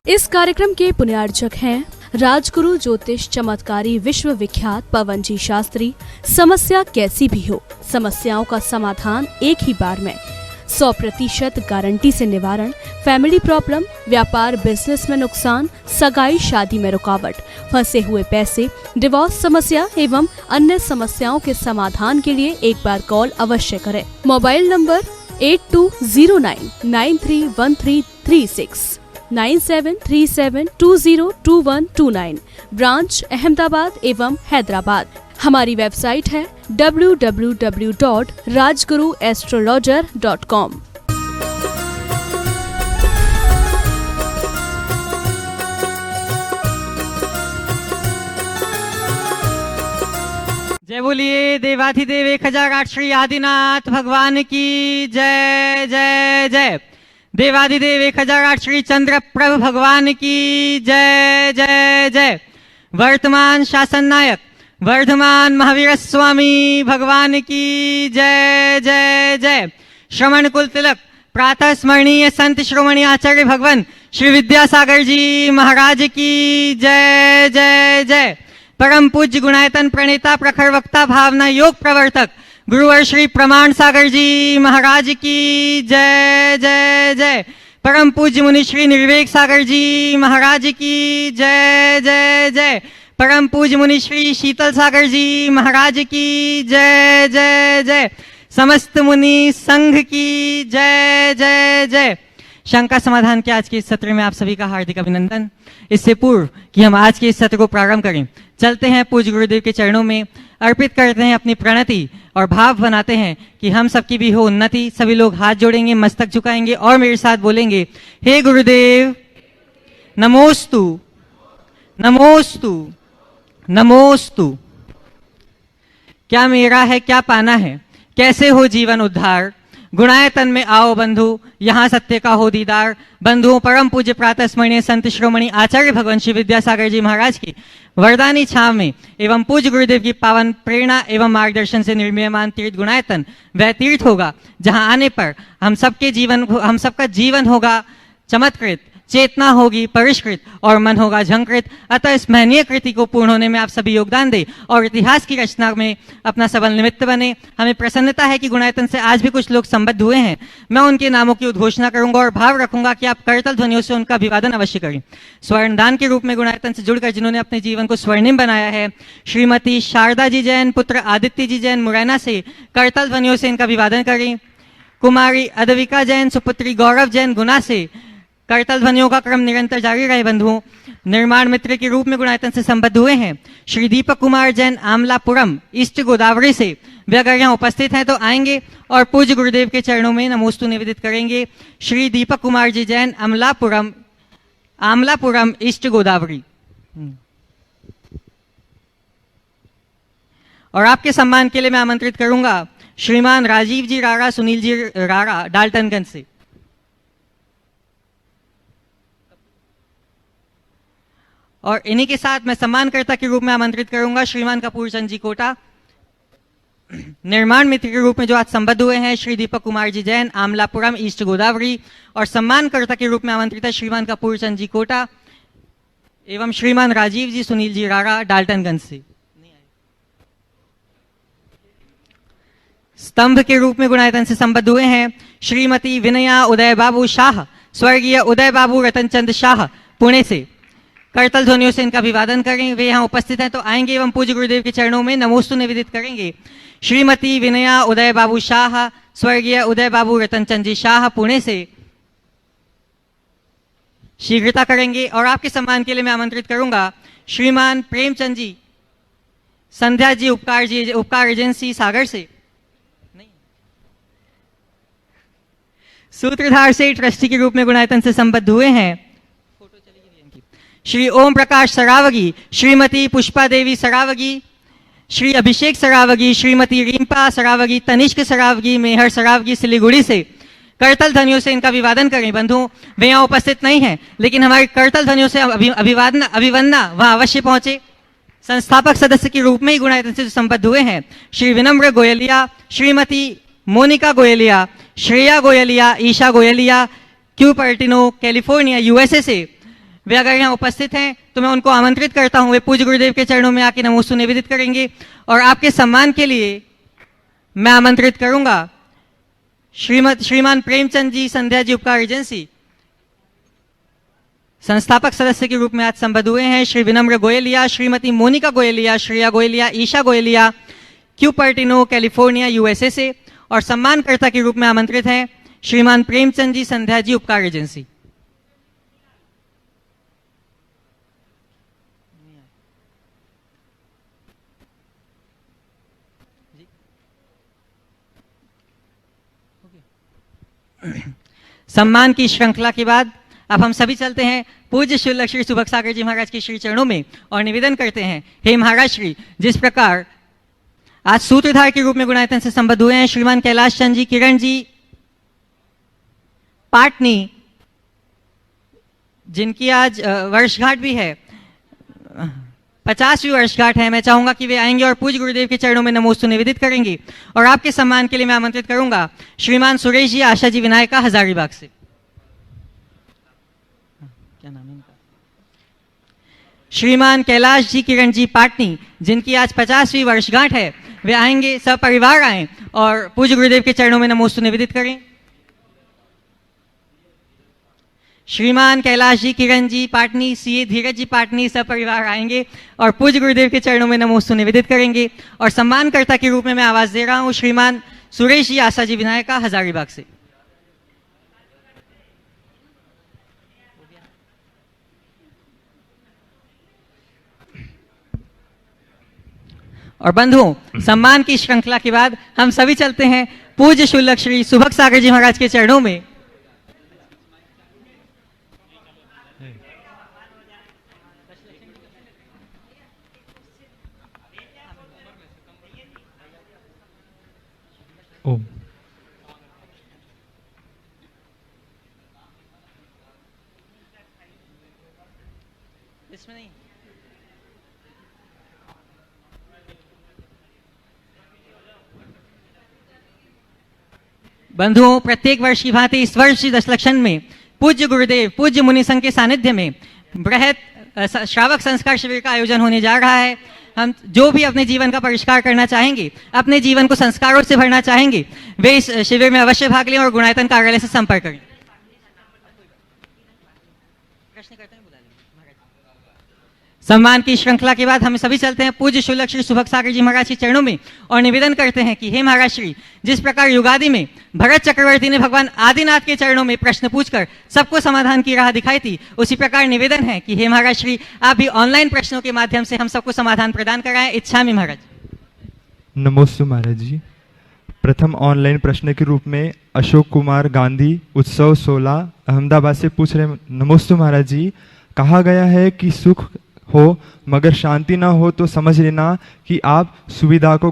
इस कार्यक्रम के पुण्यार्चक हैं राजगुरु ज्योतिष चमत्कारी विश्व विख्यात पवन जी शास्त्री। समस्या कैसी भी हो, समस्याओं का समाधान एक ही बार में, 100% गारंटी से निवारण, फैमिली प्रॉब्लम, व्यापार बिजनेस में नुकसान, सगाई शादी में रुकावट, फंसे हुए पैसे, डिवोर्स समस्या एवं अन्य समस्याओं के समाधान के लिए एक बार कॉल अवश्य करें। मोबाइल नंबर 8209931336, 9737202129, ब्रांच अहमदाबाद एवं हैदराबाद। हमारी वेबसाइट है www.rajguruastrologer.com। जय बोलिए देवाधिदेव 1008 श्री आदिनाथ भगवान की जय जय जय। देवाधिदेव 1008 श्री चंद्र प्रभ भगवान की जय जय जय। वर्तमान शासन नायक वर्धमान महावीर स्वामी भगवान की जय जय जय। श्रवण कुल तिलक प्रातः स्मरणीय संत श्रोमणी आचार्य भगवान श्री विद्यासागर जी महाराज की जय जय जय। परम पूज्य गुणायतन प्रणेता प्रखर वक्ता भावना योग प्रवर्तक गुरुवर श्री प्रमाण सागर जी महाराज की जय जय जय। परम पूज्य मुनि श्री निर्वेक सागर जी महाराज की जय जय जय। परम पूज्य मुनि श्री शीतल सागर जी महाराज की जय जय जय। समस्त मुनि संघ की जय जय जय। शंका समाधान के आज के इस सत्र में आप सभी का हार्दिक अभिनंदन। इससे पूर्व कि हम आज के इस सत्र को प्रारंभ करें, चलते हैं पूज्य गुरुदेव के चरणों में, अर्पित करते हैं अपनी प्रणति और भाव बनाते हैं कि हम सबकी भी हो उन्नति। सभी लोग हाथ जोड़ेंगे, मस्तक झुकाएंगे और मेरे साथ बोलेंगे, हे गुरुदेव नमोस्तु नमोस्तु नमोस्तु। क्या मेरा है क्या पाना है, कैसे हो जीवन उद्धार, गुणायतन में आओ बंधु, यहाँ सत्य का हो दीदार। बंधुओं, परम पूज्य प्रातः स्मरणीय संत श्रोमणी आचार्य भगवान श्री विद्यासागर जी महाराज की वरदानी छाव में एवं पूज्य गुरुदेव की पावन प्रेरणा एवं मार्गदर्शन से निर्मीयमान तीर्थ गुणायतन वह तीर्थ होगा जहाँ आने पर हम सबका जीवन होगा चमत्कृत, चेतना होगी परिष्कृत और मन होगा झंकृत। अतः इस महनीय कृति को पूर्ण होने में आप सभी योगदान दें और इतिहास की रचना में अपना सबल निमित्त बने। हमें प्रसन्नता है कि गुणायतन से आज भी कुछ लोग संबद्ध हुए हैं। मैं उनके नामों की उद्घोषणा करूंगा और भाव रखूंगा कि आप करतल ध्वनियों से उनका अभिवादन अवश्य करें। स्वर्णदान के रूप में गुणायतन से जुड़कर जिन्होंने अपने जीवन को स्वर्णिम बनाया है, श्रीमती शारदा जी जैन पुत्र आदित्य जी जैन मुरैना से करतल ध्वनियों से इनका अभिवादन करें। कुमारी अदविका जैन सुपुत्री गौरव जैन गुना से करतल ध्वनियों का क्रम निरंतर जारी रहे। बंधुओं, निर्माण मित्र के रूप में गुणायतन से संबद्ध हुए हैं श्री दीपक कुमार जैन आमलापुरम ईस्ट गोदावरी से। वे अगर यहाँ उपस्थित हैं तो आएंगे और पूज्य गुरुदेव के चरणों में नमोस्तु निवेदित करेंगे। श्री दीपक कुमार जी जैन आमलापुरम ईस्ट गोदावरी। और आपके सम्मान के लिए मैं आमंत्रित करूंगा श्रीमान राजीव जी रारा, सुनील जी रारा डाल्टनगंज से। और इन्हीं के साथ मैं सम्मानकर्ता के रूप में आमंत्रित करूंगा श्रीमान कपूर चंद जी कोटा। निर्माण मित्र के रूप में जो आज संबद्ध हुए हैं श्री दीपक कुमार जी जैन आमलापुरम ईस्ट गोदावरी। और सम्मानकर्ता के रूप में आमंत्रित है श्रीमान कपूर चंद जी कोटा एवं श्रीमान राजीव जी सुनील जी रारा डाल्टनगंज से। स्तंभ के रूप में गुणायतन से संबद्ध हुए हैं श्रीमती विनया उदय बाबू शाह, स्वर्गीय उदय बाबू रतनचंद शाह पुणे से। करतल ध्वनियों से इनका अभिवादन करें। वे यहाँ उपस्थित हैं तो आएंगे एवं पूज्य गुरुदेव के चरणों में नमोस्तु निवेदित करेंगे। श्रीमती विनया उदय बाबू शाह, स्वर्गीय उदय बाबू रतनचंद जी शाह पुणे से शीघ्रता करेंगे। और आपके सम्मान के लिए मैं आमंत्रित करूंगा श्रीमान प्रेमचंद जी, संध्या जी उपकार एजेंसी सागर से। सूत्रधार से ट्रस्टी के रूप में गुणायतन से संबद्ध हुए हैं श्री ओम प्रकाश सरावगी, श्रीमती पुष्पा देवी सरावगी, श्री अभिषेक सरावगी, श्रीमती रिंपा सरावगी, तनिष्क सरावगी, मेहर सरावगी सिलीगुड़ी से। करतल ध्वनियों से इनका अभिवादन करें। बंधु, वे यहाँ उपस्थित नहीं हैं लेकिन हमारे करतल ध्वनियों से अभिवंदना वहां अवश्य पहुंचे। संस्थापक सदस्य के रूप में ही गुणायतन से संबद्ध हुए हैं Shri Vinamra Goyalia, Shrimati Monika Goyalia, Shreya Goyalia, Isha Goyalia, Cupertino California USA से। वे अगर यहाँ उपस्थित हैं तो मैं उनको आमंत्रित करता हूँ, वे पूज्य गुरुदेव के चरणों में आके नमोस्तु निवेदित करेंगे। और आपके सम्मान के लिए मैं आमंत्रित करूंगा श्रीमान प्रेमचंद जी संध्या जी उपकार एजेंसी संस्थापक सदस्य के रूप में आज संबद्ध हुए हैं, Shri Vinamra Goyalia, Shrimati Monika Goyalia, Shreya Goyalia, Isha Goyalia, Cupertino California USA से। और सम्मानकर्ता के रूप में आमंत्रित हैं श्रीमान प्रेमचंद जी संध्या जी उपकार एजेंसी। सम्मान की श्रृंखला के बाद अब हम सभी चलते हैं पूज्य शुल्लक श्री सुभग सागर जी महाराज के श्री चरणों में और निवेदन करते हैं, हे महाराज श्री, जिस प्रकार आज सूत्रधार के रूप में गुणायतन से संबद्ध हुए हैं श्रीमान कैलाश चंद जी, किरण जी पाटनी, जिनकी आज वर्षगांठ भी है, 50वीं वर्षगांठ है, मैं चाहूंगा कि वे आएंगे और पूज्य गुरुदेव के चरणों में नमोस्तु निवेदित करेंगे। और आपके सम्मान के लिए मैं आमंत्रित करूंगा श्रीमान सुरेश जी, आशा जी विनायका, हजारीबाग से। क्या नाम है इनका? श्रीमान कैलाश जी, किरण जी पाटनी, जिनकी आज 50वीं वर्षगांठ है, वे आएंगे, सपरिवार आए और पूज्य गुरुदेव के चरणों में नमोस्तु निवेदित करें। श्रीमान कैलाश जी, किरण जी पाटनी, सीए धीरज जी पाटनी सपरिवार आएंगे और पूज्य गुरुदेव के चरणों में नमोस्तु निवेदित करेंगे। और सम्मानकर्ता के रूप में मैं आवाज दे रहा हूं श्रीमान सुरेश जी, आशा जी विनायका, हजारीबाग से। और बंधुओं, सम्मान की श्रृंखला के बाद हम सभी चलते हैं पूज्य शुल्लक श्री सुभग सागर जी महाराज के चरणों में। ओम। इसमें नहीं। बंधुओं, प्रत्येक वर्ष की भांति इस वर्ष दशलक्षण में पूज्य गुरुदेव, पूज्य मुनि संघ के सानिध्य में बृहत श्रावक संस्कार शिविर का आयोजन होने जा रहा है। हम जो भी अपने जीवन का परिष्कार करना चाहेंगे, अपने जीवन को संस्कारों से भरना चाहेंगे, वे इस शिविर में अवश्य भाग लें और गुणायतन कार्यालय से संपर्क करें। प्रश्न करते हैं, बुला लेंगे। सम्मान की श्रृंखला के बाद हम सभी चलते हैं पूज्य शुल्लक श्री सुभग सागर जी महाराज के चरणों में और निवेदन करते हैं कि हे महाराज श्री, जिस प्रकार युगादि में भरत चक्रवर्ती ने भगवान आदिनाथ के चरणों में प्रश्न पूछकर सबको समाधान की राह दिखाई थी, उसी प्रकार निवेदन है कि हे महाराज श्री, आप भी ऑनलाइन प्रश्नों के माध्यम से हम सबको समाधान प्रदान कराएं। इच्छामि महाराज। नमोस्तु महाराज जी। प्रथम ऑनलाइन प्रश्न के रूप में अशोक कुमार गांधी, उत्सव 16 अहमदाबाद से पूछ रहे हैं, नमोस्तु महाराज जी, कहा गया है कि सुख हो मगर शांति ना हो तो समझ लेना कि आप सुविधा को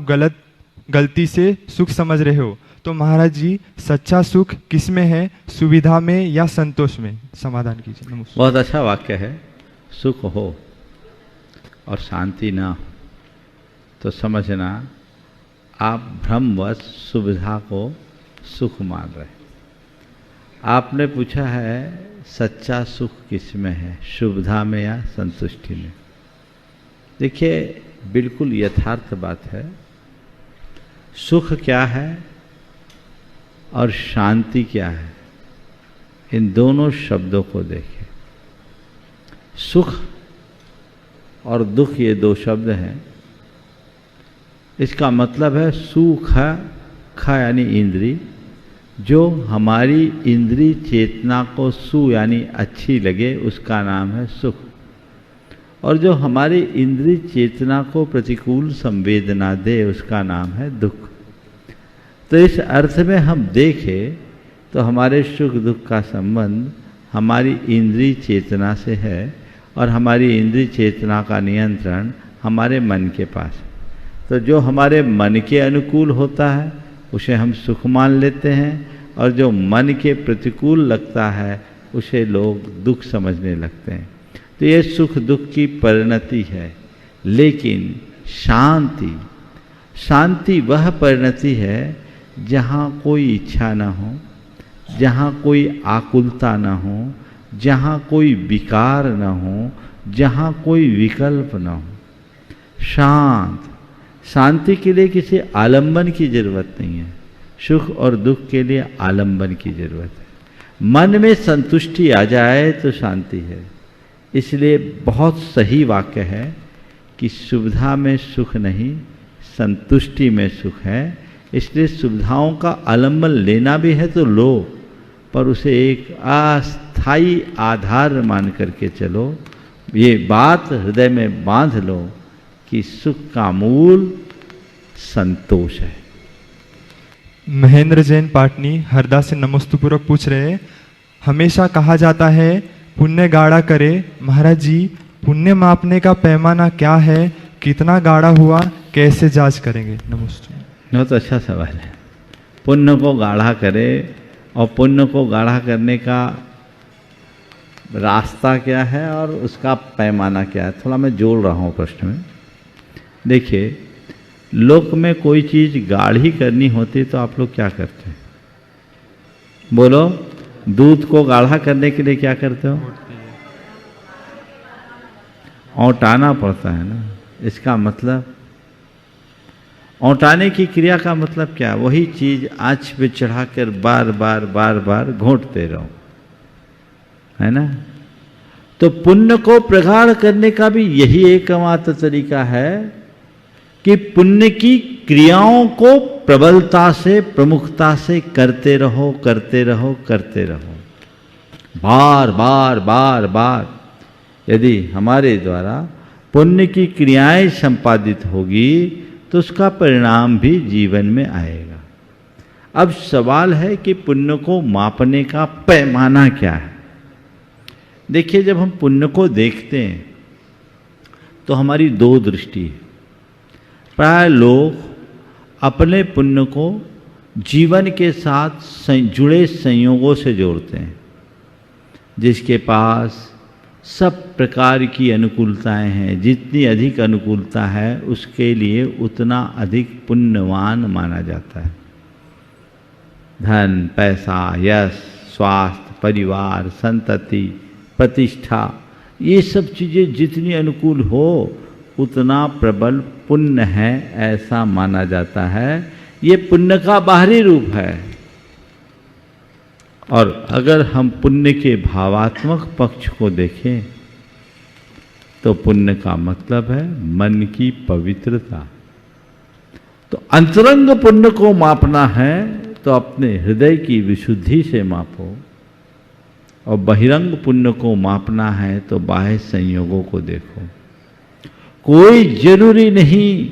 गलती से सुख समझ रहे हो। तो महाराज जी, सच्चा सुख किस में है, सुविधा में या संतोष में? समाधान कीजिए। नमस्कार। बहुत अच्छा वाक्य है। सुख हो और शांति ना हो तो समझना आप भ्रमवश सुविधा को सुख मान रहे। आपने पूछा है सच्चा सुख किस में है, सुविधा में या संतुष्टि में? देखिए, बिल्कुल यथार्थ बात है। सुख क्या है और शांति क्या है, इन दोनों शब्दों को देखें। सुख और दुख ये दो शब्द हैं। इसका मतलब है सुख, ख यानी इंद्री, जो हमारी इंद्री चेतना को सु यानी अच्छी लगे उसका नाम है सुख, और जो हमारी इंद्री चेतना को प्रतिकूल संवेदना दे उसका नाम है दुख। तो इस अर्थ में हम देखें तो हमारे सुख दुख का संबंध हमारी इंद्री चेतना से है और हमारी इंद्री चेतना का नियंत्रण हमारे मन के पास है। तो जो हमारे मन के अनुकूल होता है उसे हम सुख मान लेते हैं, और जो मन के प्रतिकूल लगता है उसे लोग दुख समझने लगते हैं। तो ये सुख दुख की परिणति है। लेकिन शांति वह परिणति है जहाँ कोई इच्छा ना हो, जहाँ कोई आकुलता ना हो, जहाँ कोई विकार न हो, जहाँ कोई विकल्प न हो, शांत। शांति के लिए किसी आलंबन की जरूरत नहीं है, सुख और दुख के लिए आलंबन की जरूरत है। मन में संतुष्टि आ जाए तो शांति है। इसलिए बहुत सही वाक्य है कि सुविधा में सुख नहीं, संतुष्टि में सुख है। इसलिए सुविधाओं का आलंबन लेना भी है तो लो, पर उसे एक अस्थायी आधार मान करके चलो। ये बात हृदय में बांध लो कि सुख का मूल संतोष है। महेंद्र जैन पाटनी हरदा से नमस्तुपूर्वक पूछ रहे हैं, हमेशा कहा जाता है पुण्य गाढ़ा करे। महाराज जी, पुण्य मापने का पैमाना क्या है? कितना गाढ़ा हुआ, कैसे जांच करेंगे? नमस्ते। बहुत अच्छा सवाल है। पुण्य को गाढ़ा करे, और पुण्य को गाढ़ा करने का रास्ता क्या है और उसका पैमाना क्या है, थोड़ा मैं जोड़ रहा हूँ प्रश्न में। देखिए, लोक में कोई चीज़ गाढ़ी करनी होती तो आप लोग क्या करते हैं? बोलो, दूध को गाढ़ा करने के लिए क्या करते हो? औटाना पड़ता है ना। इसका मतलब, औटाने की क्रिया का मतलब क्या? वही चीज आंच पे चढ़ाकर बार बार बार बार घोंटते रहो, है ना। तो पुण्य को प्रगाढ़ करने का भी यही एकमात्र तरीका है कि पुण्य की क्रियाओं को प्रबलता से, प्रमुखता से करते रहो, करते रहो, करते रहो, बार बार बार बार। यदि हमारे द्वारा पुण्य की क्रियाएं संपादित होगी तो उसका परिणाम भी जीवन में आएगा। अब सवाल है कि पुण्य को मापने का पैमाना क्या है। देखिए, जब हम पुण्य को देखते हैं तो हमारी दो दृष्टि है। प्राय लोग अपने पुण्य को जीवन के साथ जुड़े संयोगों से जोड़ते हैं। जिसके पास सब प्रकार की अनुकूलताएं हैं, जितनी अधिक अनुकूलता है उसके लिए उतना अधिक पुण्यवान माना जाता है। धन, पैसा, यश, स्वास्थ्य, परिवार, संतति, प्रतिष्ठा, ये सब चीज़ें जितनी अनुकूल हो उतना प्रबल पुण्य है, ऐसा माना जाता है। ये पुण्य का बाहरी रूप है। और अगर हम पुण्य के भावात्मक पक्ष को देखें तो पुण्य का मतलब है मन की पवित्रता। तो अंतरंग पुण्य को मापना है तो अपने हृदय की विशुद्धि से मापो, और बहिरंग पुण्य को मापना है तो बाह्य संयोगों को देखो। कोई जरूरी नहीं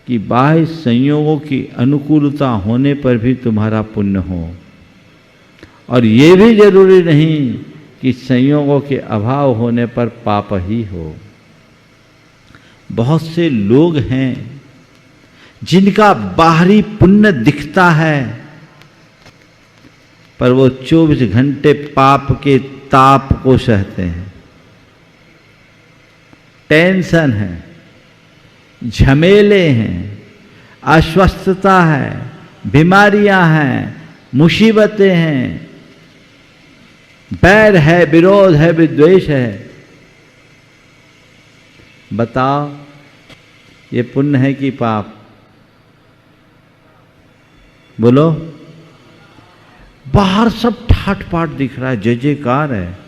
कि बाह्य संयोगों की अनुकूलता होने पर भी तुम्हारा पुण्य हो, और ये भी जरूरी नहीं कि संयोगों के अभाव होने पर पाप ही हो। बहुत से लोग हैं जिनका बाहरी पुण्य दिखता है, पर वो 24 घंटे पाप के ताप को सहते हैं। टेंशन है, झमेले हैं, अस्वस्थता है, बीमारियां हैं, मुसीबतें हैं, बैर है, विरोध है, विद्वेष है। बताओ, ये पुण्य है कि पाप? बोलो। बाहर सब ठाट पाट दिख रहा है, जय जयकार है,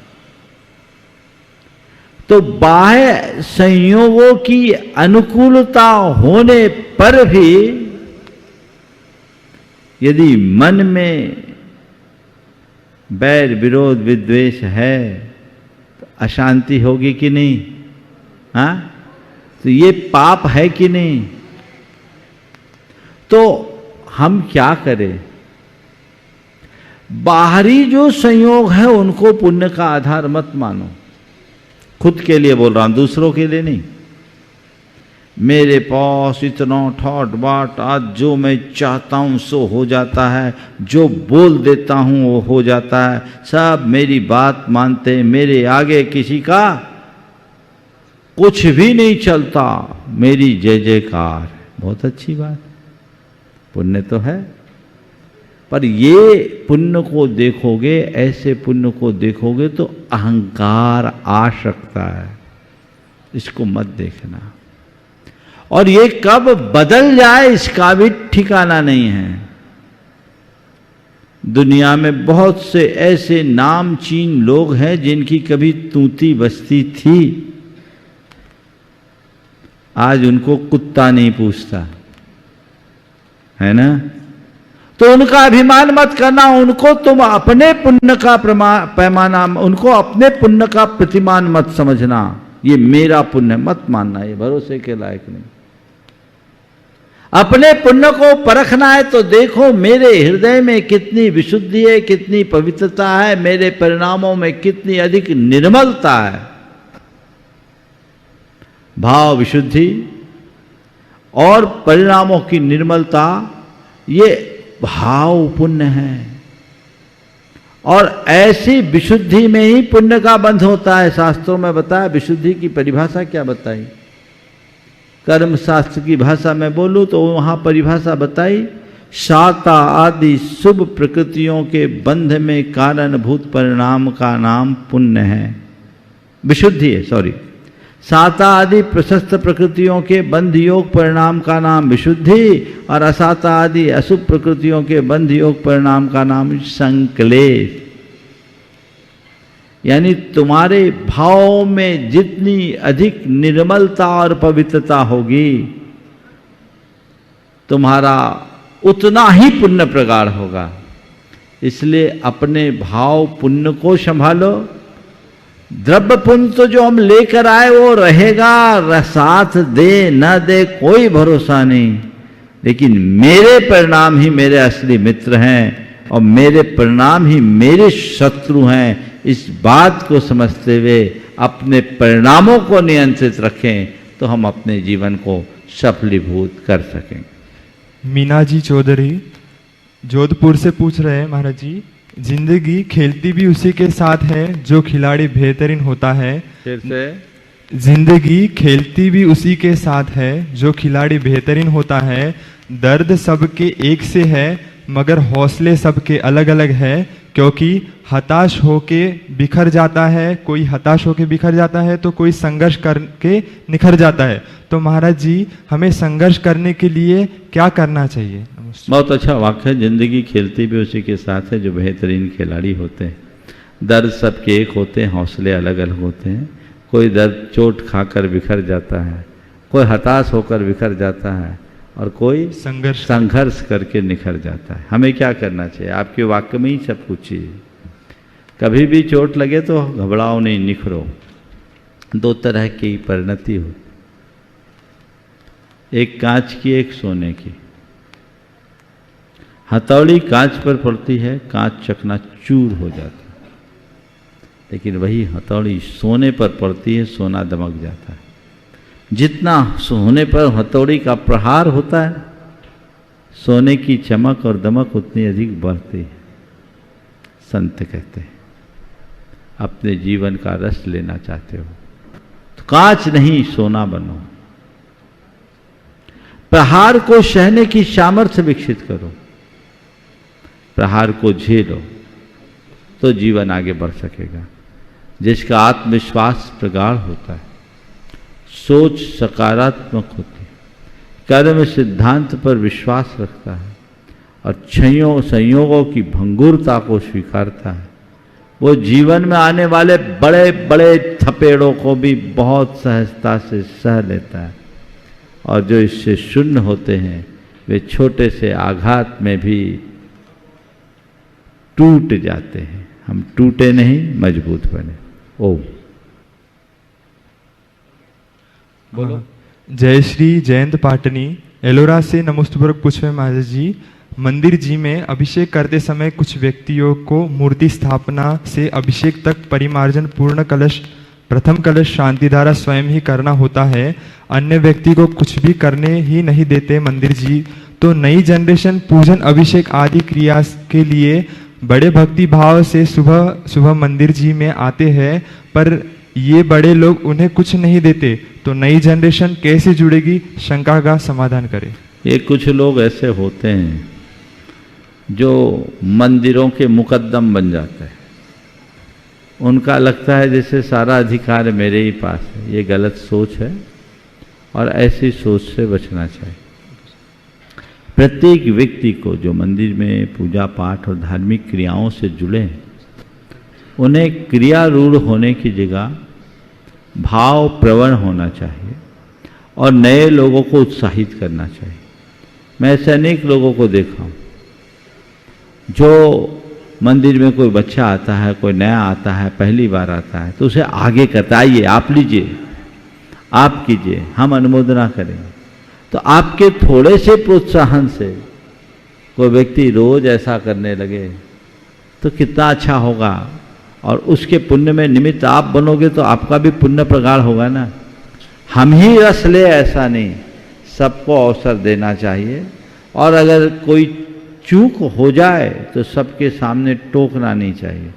तो बाह्य संयोगों की अनुकूलता होने पर भी यदि मन में बैर, विरोध, विद्वेष है तो अशांति होगी कि नहीं? हाँ, तो ये पाप है कि नहीं? तो हम क्या करें? बाहरी जो संयोग है उनको पुण्य का आधार मत मानो। खुद के लिए बोल रहा हूं, दूसरों के लिए नहीं। मेरे पास इतना ठाट बाट, आज जो मैं चाहता हूं सो हो जाता है, जो बोल देता हूं वो हो जाता है, सब मेरी बात मानते हैं, मेरे आगे किसी का कुछ भी नहीं चलता, मेरी जय जयकार। बहुत अच्छी बात, पुण्य तो है, पर ये पुण्य को देखोगे, ऐसे पुण्य को देखोगे तो अहंकार आ सकता है, इसको मत देखना। और ये कब बदल जाए इसका भी ठिकाना नहीं है। दुनिया में बहुत से ऐसे नामचीन लोग हैं जिनकी कभी तूती बस्ती थी, आज उनको कुत्ता नहीं पूछता, है ना। तो उनका अभिमान मत करना, उनको तुम अपने पुण्य का पैमाना, उनको अपने पुण्य का प्रतिमान मत समझना। ये मेरा पुण्य मत मानना, ये भरोसे के लायक नहीं। अपने पुण्य को परखना है तो देखो मेरे हृदय में कितनी विशुद्धि है, कितनी पवित्रता है, मेरे परिणामों में कितनी अधिक निर्मलता है। भाव विशुद्धि और परिणामों की निर्मलता, ये भाव पुण्य है। और ऐसी विशुद्धि में ही पुण्य का बंध होता है। शास्त्रों में बताया, विशुद्धि की परिभाषा क्या बताई, कर्म शास्त्र की भाषा में बोलूं तो वहां परिभाषा बताई, शाता आदि शुभ प्रकृतियों के बंध में कारणभूत परिणाम का नाम पुण्य है, विशुद्धि है, सॉरी। साता आदि प्रशस्त प्रकृतियों के बंध योग परिणाम का नाम विशुद्धि, और असाता आदि अशुभ प्रकृतियों के बंध योग परिणाम का नाम संक्लेश। यानी तुम्हारे भाव में जितनी अधिक निर्मलता और पवित्रता होगी, तुम्हारा उतना ही पुण्य प्रगाढ़ होगा। इसलिए अपने भाव पुण्य को संभालो। द्रव्य पुण्य तो जो हम लेकर आए वो रहेगा, साथ दे न दे कोई भरोसा नहीं, लेकिन मेरे परिणाम ही मेरे असली मित्र हैं और मेरे परिणाम ही मेरे शत्रु हैं। इस बात को समझते हुए अपने परिणामों को नियंत्रित रखें तो हम अपने जीवन को सफलीभूत कर सकें। मीना जी चौधरी जोधपुर से पूछ रहे हैं, महाराज जी, जिंदगी खेलती भी उसी के साथ है जो खिलाड़ी बेहतरीन होता है। फिर से, जिंदगी खेलती भी उसी के साथ है जो खिलाड़ी बेहतरीन होता है। दर्द सबके एक से है मगर हौसले सबके अलग अलग है, क्योंकि हताश होके बिखर जाता है, कोई हताश होके बिखर जाता है तो कोई संघर्ष करके निखर जाता है। तो महाराज जी, हमें संघर्ष करने के लिए क्या करना चाहिए? बहुत अच्छा वाक्य है। जिंदगी खेलती भी उसी के साथ है जो बेहतरीन खिलाड़ी होते हैं। दर्द सबके एक होते हैं, हौसले अलग अलग होते हैं। कोई दर्द चोट खाकर बिखर जाता है, कोई हताश होकर बिखर जाता है, और कोई संघर्ष करके निखर जाता है। हमें क्या करना चाहिए? आपके वाक्य में ही सब कुछ है। कभी भी चोट लगे तो घबराओ नहीं, निखरो। दो तरह की परिणति हो, एक कांच की, एक सोने की। हथौड़ी कांच पर पड़ती है, कांच चकनाचूर हो जाता है, लेकिन वही हथौड़ी सोने पर पड़ती है, सोना दमक जाता है। जितना सोने पर हथौड़ी का प्रहार होता है, सोने की चमक और दमक उतनी अधिक बढ़ती है। संत कहते हैं, अपने जीवन का रस लेना चाहते हो तो कांच नहीं सोना बनो। प्रहार को सहने की सामर्थ्य विकसित करो, प्रहार को झेलो तो जीवन आगे बढ़ सकेगा। जिसका आत्मविश्वास प्रगाढ़ होता है, सोच सकारात्मक होती है, कर्म सिद्धांत पर विश्वास रखता है और संयोगों की भंगुरता को स्वीकारता है, वो जीवन में आने वाले बड़े बड़े थपेड़ों को भी बहुत सहजता से सह लेता है। और जो इससे शून्य होते हैं वे छोटे से आघात में भी टूट जाते हैं। हम टूटे नहीं, मजबूत बने। ओम। बोलो। जयश्री जयंत पाटनी एलोरा से नमोस्तुपूर्वक पूछे महाराज जी, मंदिर जी में अभिषेक करते समय कुछ व्यक्तियों को मूर्ति स्थापना से अभिषेक तक परिमार्जन पूर्ण कलश प्रथम कलश शांतिधारा स्वयं ही करना होता है, अन्य व्यक्ति को कुछ भी करने ही नहीं देते मंदिर जी। तो नई जनरेशन पूजन अभिषेक आदि क्रिया के लिए बड़े भक्ति भाव से सुबह सुबह मंदिर जी में आते हैं, पर ये बड़े लोग उन्हें कुछ नहीं देते, तो नई जनरेशन कैसे जुड़ेगी? शंका का समाधान करें। ये कुछ लोग ऐसे होते हैं जो मंदिरों के मुकद्दम बन जाते हैं, उनका लगता है जैसे सारा अधिकार मेरे ही पास है। ये गलत सोच है और ऐसी सोच से बचना चाहिए। प्रत्येक व्यक्ति को जो मंदिर में पूजा पाठ और धार्मिक क्रियाओं से जुड़े हैं, उन्हें क्रियारूढ़ होने की जगह भाव प्रवण होना चाहिए और नए लोगों को उत्साहित करना चाहिए। मैं ऐसे अनेक लोगों को देखा हूँ, जो मंदिर में कोई बच्चा आता है, कोई नया आता है, पहली बार आता है, तो उसे आगे करता, आइए आप लीजिए, आप कीजिए, हम अनुमोदना करेंगे। तो आपके थोड़े से प्रोत्साहन से कोई व्यक्ति रोज ऐसा करने लगे तो कितना अच्छा होगा। और उसके पुण्य में निमित्त आप बनोगे तो आपका भी पुण्य प्रगाढ़ होगा ना। हम ही रस ले ऐसा नहीं, सबको अवसर देना चाहिए। और अगर कोई चूक हो जाए तो सबके सामने टोकना नहीं चाहिए,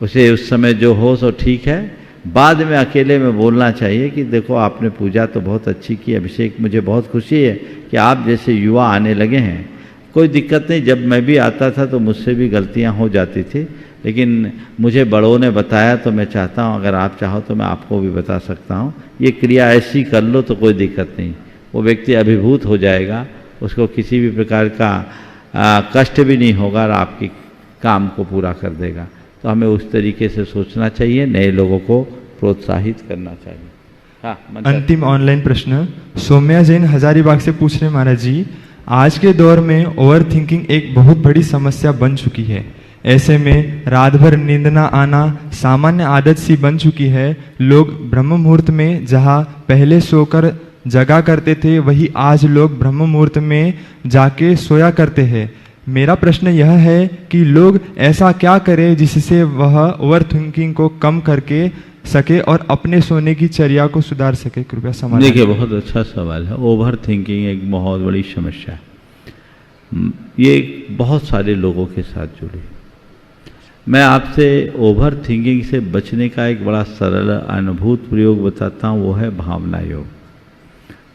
उसे उस समय जो हो सो ठीक है, बाद में अकेले में बोलना चाहिए कि देखो आपने पूजा तो बहुत अच्छी की, अभिषेक, मुझे बहुत खुशी है कि आप जैसे युवा आने लगे हैं। कोई दिक्कत नहीं, जब मैं भी आता था तो मुझसे भी गलतियां हो जाती थी, लेकिन मुझे बड़ों ने बताया तो मैं चाहता हूं अगर आप चाहो तो मैं आपको भी बता सकता हूं, ये क्रिया ऐसी कर लो तो कोई दिक्कत नहीं। वो व्यक्ति अभिभूत हो जाएगा, उसको किसी भी प्रकार का कष्ट भी नहीं होगा और आपकी काम को पूरा कर देगा। तो हमें उस तरीके से सोचना चाहिए, नए लोगों को प्रोत्साहित करना चाहिए। हाँ, अंतिम ऑनलाइन प्रश्न सौम्या जैन हजारीबाग से पूछ रहे महाराज जी, आज के दौर में ओवर थिंकिंग एक बहुत बड़ी समस्या बन चुकी है। ऐसे में रात भर नींद न आना सामान्य आदत सी बन चुकी है। लोग ब्रह्म मुहूर्त में जहाँ पहले सोकर जगा करते थे, वही आज लोग ब्रह्म मुहूर्त में जाके सोया करते हैं। मेरा प्रश्न यह है कि लोग ऐसा क्या करें जिससे वह ओवर थिंकिंग को कम करके सके और अपने सोने की चर्या को सुधार सके, कृपया समाधान। देखिए, बहुत अच्छा सवाल है। ओवर थिंकिंग एक बहुत बड़ी समस्या है, ये बहुत सारे लोगों के साथ जुड़ी। मैं आपसे ओवर थिंकिंग से बचने का एक बड़ा सरल अनुभूत प्रयोग बताता हूँ, वो है भावना योग।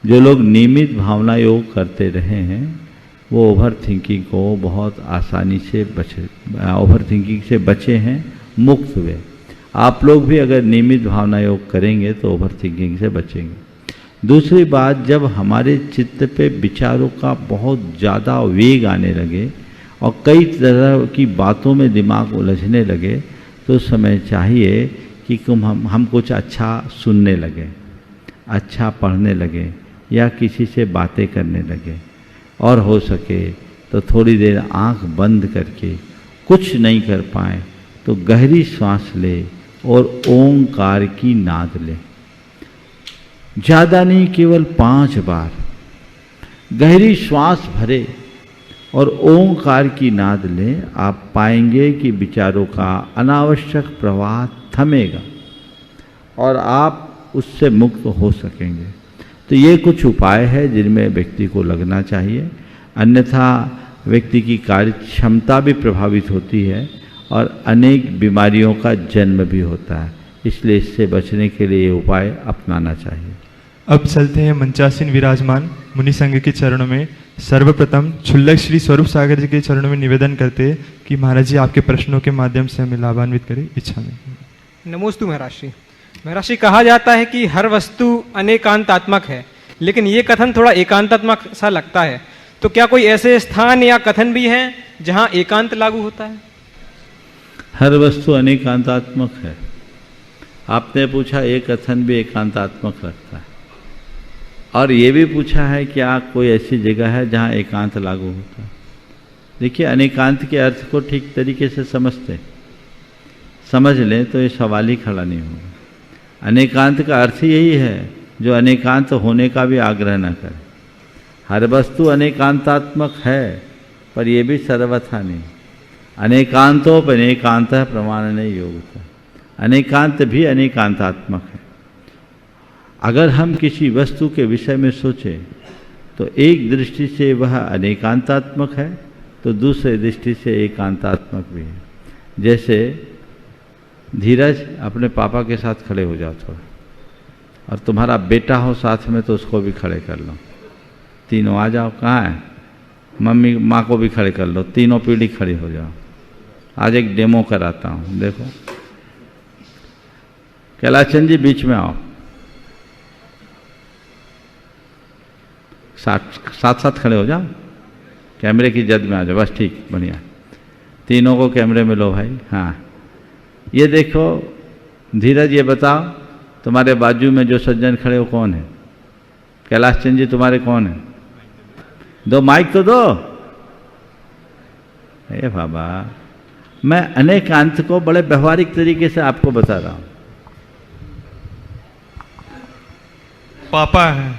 जो लोग नियमित भावना योग करते रहे हैं वो ओवर थिंकिंग को बहुत आसानी से बचे हैं, मुक्त हुए। आप लोग भी अगर नियमित भावना योग करेंगे तो ओवर थिंकिंग से बचेंगे। दूसरी बात, जब हमारे चित्त पे विचारों का बहुत ज़्यादा वेग आने लगे और कई तरह की बातों में दिमाग उलझने लगे, तो समय चाहिए कि हम कुछ अच्छा सुनने लगे, अच्छा पढ़ने लगे या किसी से बातें करने लगे। और हो सके तो थोड़ी देर आंख बंद करके कुछ नहीं कर पाए तो गहरी सांस ले और ओंकार की नाद ले। ज़्यादा नहीं, केवल 5 बार गहरी श्वास भरे और ओंकार की नाद लें। आप पाएंगे कि विचारों का अनावश्यक प्रवाह थमेगा और आप उससे मुक्त हो सकेंगे। तो ये कुछ उपाय है जिनमें व्यक्ति को लगना चाहिए, अन्यथा व्यक्ति की कार्य क्षमता भी प्रभावित होती है और अनेक बीमारियों का जन्म भी होता है। इसलिए इससे बचने के लिए ये उपाय अपनाना चाहिए। अब चलते हैं मंचासीन विराजमान मुनि संघ के चरणों में। सर्वप्रथम क्षुल्लक श्री स्वरूप सागर जी के चरणों में निवेदन करते कि महाराज जी आपके प्रश्नों के माध्यम से हमें लाभान्वित करें, इच्छा में। नमोस्तु महाराज श्री। महाराज श्री, कहा जाता है कि हर वस्तु अनेकांतात्मक है, लेकिन ये कथन थोड़ा एकांतात्मक सा लगता है। तो क्या कोई ऐसे स्थान या कथन भी हैं जहां एकांत लागू होता है? हर वस्तु अनेकांतात्मक है। आपने पूछा एक कथन भी एकांतात्मक लगता है, और ये भी पूछा है क्या कोई ऐसी जगह है जहाँ एकांत लागू होता है। देखिए, अनेकांत के अर्थ को ठीक तरीके से समझ लें तो ये सवाल ही खड़ा नहीं होगा। अनेकांत का अर्थ यही है जो अनेकांत होने का भी आग्रह न करे। हर वस्तु अनेकांतात्मक है, पर यह भी सर्वथा नहीं। अनेकांतोपनेकांत प्रमाण नहीं योगता। अनेकांत भी अनेकांतात्मक है। अगर हम किसी वस्तु के विषय में सोचें तो एक दृष्टि से वह अनेकांतात्मक है तो दूसरे दृष्टि से एकांतात्मक भी है। जैसे धीरज, अपने पापा के साथ खड़े हो जाओ थोड़ा, और तुम्हारा बेटा हो साथ में तो उसको भी खड़े कर लो। तीनों आ जाओ। कहाँ है? मम्मी माँ को भी खड़े कर लो, तीनों पीढ़ी खड़ी हो जाओ। आज एक डेमो कराता हूँ, देखो। कैलाश चंद जी बीच में आओ, साथ साथ खड़े हो जाओ, कैमरे की जद में आ जाओ, बस ठीक, बढ़िया। तीनों को कैमरे में लो भाई। हाँ, ये देखो धीरज, ये बताओ तुम्हारे बाजू में जो सज्जन खड़े हो कौन है? कैलाश चंद जी तुम्हारे कौन है? दो माइक तो दो। ए बाबा, मैं अनेकांत को बड़े व्यवहारिक तरीके से आपको बता रहा हूं। पापा है।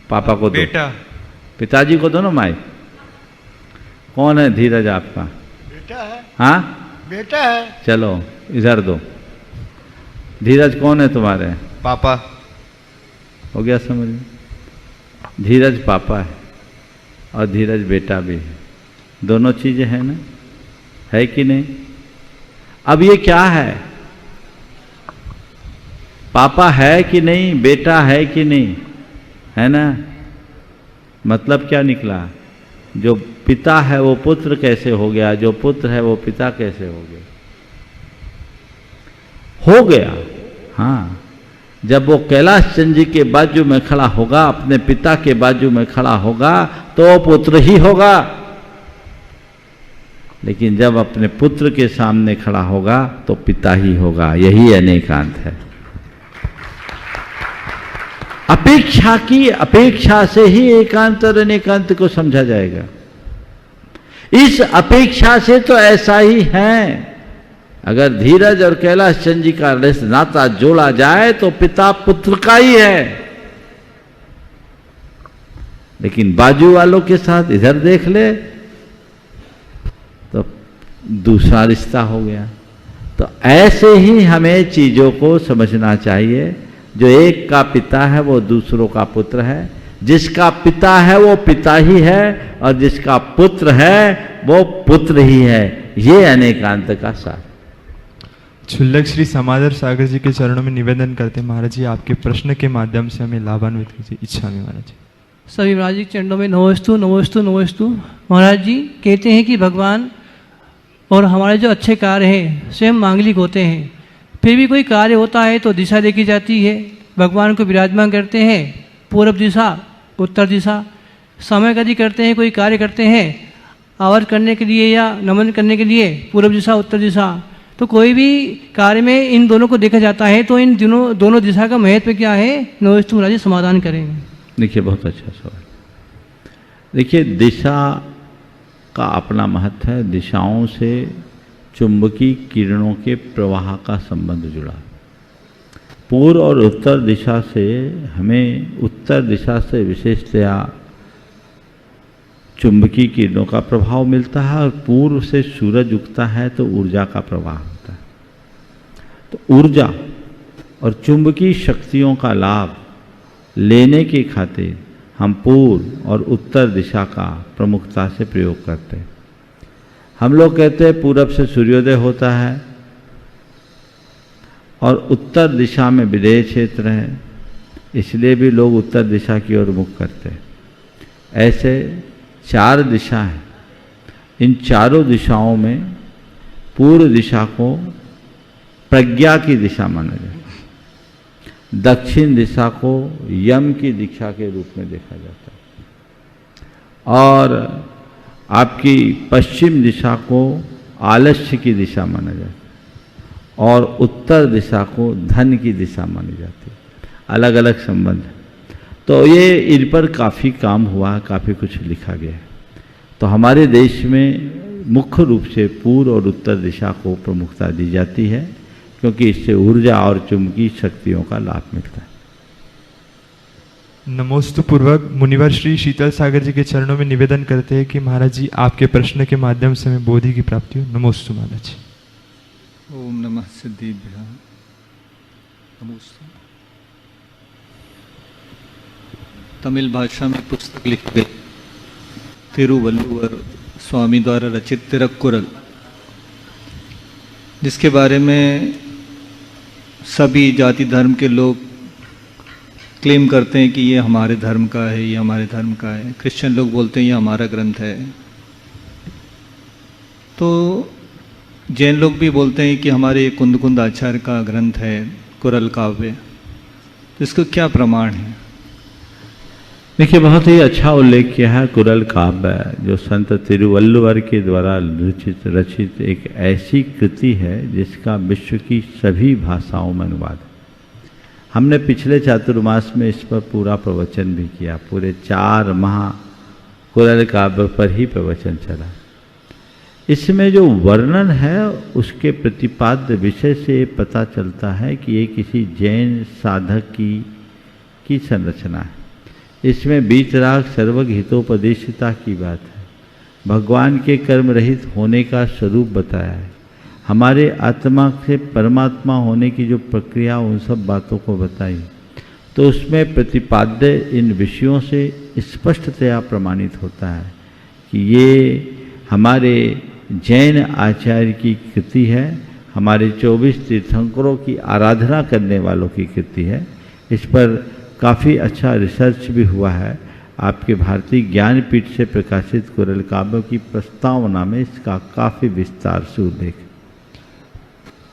पापा को दो, बेटा। पिताजी को दो ना माइक। कौन है धीरज आपका? बेटा है। हाँ, बेटा है। चलो इधर दो। धीरज कौन है तुम्हारे? पापा। हो गया समझ में? धीरज पापा है और धीरज बेटा भी है, दोनों चीजें हैं ना, है कि नहीं? अब ये क्या है? पापा है कि नहीं, बेटा है कि नहीं, है ना? मतलब क्या निकला? जो पिता है वो पुत्र कैसे हो गया, जो पुत्र है वो पिता कैसे हो गया? हो गया। हाँ, जब वो कैलाश चंद जी के बाजू में खड़ा होगा, अपने पिता के बाजू में खड़ा होगा, तो वो पुत्र ही होगा। लेकिन जब अपने पुत्र के सामने खड़ा होगा तो पिता ही होगा। यही अनेकांत है। अपेक्षा की अपेक्षा से ही एकांत और अनेकांत को समझा जाएगा। इस अपेक्षा से तो ऐसा ही है। अगर धीरज और कैलाश चंद जी का नाता जोड़ा जाए तो पिता पुत्र का ही है। लेकिन बाजू वालों के साथ इधर देख ले तो दूसरा रिश्ता हो गया। तो ऐसे ही हमें चीजों को समझना चाहिए। जो एक का पिता है वो दूसरों का पुत्र है, जिसका पिता है वो पिता ही है, और जिसका पुत्र है वो पुत्र ही है। ये अनेकांत का सार। क्षुल्लक श्री समादर सागर जी के चरणों में निवेदन करते हैं, महाराज जी आपके प्रश्न के माध्यम से हमें लाभान्वित कीजिए। इच्छा में महाराज जी। सभी महाराज जी के चरणों में नमोस्तु नमोस्तु नमोस्तु। महाराज जी कहते हैं कि भगवान और हमारे जो अच्छे कार्य हैं स्वयं मांगलिक होते हैं, फिर भी कोई कार्य होता है तो दिशा देखी जाती है। भगवान को विराजमान करते हैं पूर्व दिशा, उत्तर दिशा। समय यदि करते हैं, कोई कार्य करते हैं आवर करने के लिए या नमन करने के लिए, पूर्व दिशा उत्तर दिशा। तो कोई भी कार्य में इन दोनों को देखा जाता है, तो इन दोनों दिशा का महत्व क्या है? नमोस्तु महाराज जी समाधान करेंगे। देखिए, बहुत अच्छा सवाल। देखिए, दिशा का अपना महत्व है। दिशाओं से चुंबकीय किरणों के प्रवाह का संबंध जुड़ा। पूर्व और उत्तर दिशा से हमें उत्तर दिशा से विशेषतया चुंबकीय किरणों का प्रभाव मिलता है, और पूर्व से सूरज उगता है तो ऊर्जा का प्रवाह होता है। तो ऊर्जा और चुंबकीय शक्तियों का लाभ लेने की खातिर हम पूर्व और उत्तर दिशा का प्रमुखता से प्रयोग करते हैं। हम लोग कहते हैं पूरब से सूर्योदय होता है और उत्तर दिशा में विदेह क्षेत्र है, इसलिए भी लोग उत्तर दिशा की ओर मुख करते हैं। ऐसे 4 दिशा हैं। इन चारों दिशाओं में पूर्व दिशा को प्रज्ञा की दिशा माना जाता है, दक्षिण दिशा को यम की दिशा के रूप में देखा जाता है, और आपकी पश्चिम दिशा को आलस्य की दिशा माना जाता है, और उत्तर दिशा को धन की दिशा मानी जाती है। अलग अलग संबंध है। तो ये इन पर काफ़ी काम हुआ, काफ़ी कुछ लिखा गया है। तो हमारे देश में मुख्य रूप से पूर्व और उत्तर दिशा को प्रमुखता दी जाती है, क्योंकि इससे ऊर्जा और चुंबकीय शक्तियों का लाभ मिलता है। नमोस्तु पूर्वक मुनिवर श्री शीतल सागर जी के चरणों में निवेदन करते हैं कि महाराज जी आपके प्रश्न के माध्यम से हमें बोधि की प्राप्ति हो। नमोस्तु महाराज जी। ओम नमः सिद्धिभ्यां नमोस्तु। तमिल भाषा में पुस्तक लिखी गई तिरुवल्लुवर स्वामी द्वारा रचित तिरुक्कुरल, जिसके बारे में सभी जाति धर्म के लोग क्लेम करते हैं कि ये हमारे धर्म का है, ये हमारे धर्म का है। क्रिश्चियन लोग बोलते हैं ये हमारा ग्रंथ है। तो जैन लोग भी बोलते हैं कि हमारे कुंद आचार्य का ग्रंथ है कुरल काव्य। तो इसको क्या प्रमाण है? देखिए, बहुत ही अच्छा उल्लेख किया है। कुरल काव्य जो संत तिरुवल्लुवर के द्वारा रचित एक ऐसी कृति है जिसका विश्व की सभी भाषाओं में अनुवाद है। हमने पिछले चातुर्मास में इस पर पूरा प्रवचन भी किया। पूरे 4 माह कुरल काव्य पर ही प्रवचन चला। इसमें जो वर्णन है उसके प्रतिपाद्य विषय से पता चलता है कि ये किसी जैन साधक की संरचना है। इसमें वीतराग सर्वग हितोपदेशिता की बात है। भगवान के कर्म रहित होने का स्वरूप बताया है। हमारे आत्मा से परमात्मा होने की जो प्रक्रिया, उन सब बातों को बताई। तो उसमें प्रतिपाद्य इन विषयों से स्पष्टतया प्रमाणित होता है कि ये हमारे जैन आचार्य की कृति है, हमारे 24 तीर्थंकरों की आराधना करने वालों की कृति है। इस पर काफ़ी अच्छा रिसर्च भी हुआ है। आपके भारतीय ज्ञानपीठ से प्रकाशित कुरल काव्य की प्रस्तावना में इसका काफ़ी विस्तार से उल्लेख है।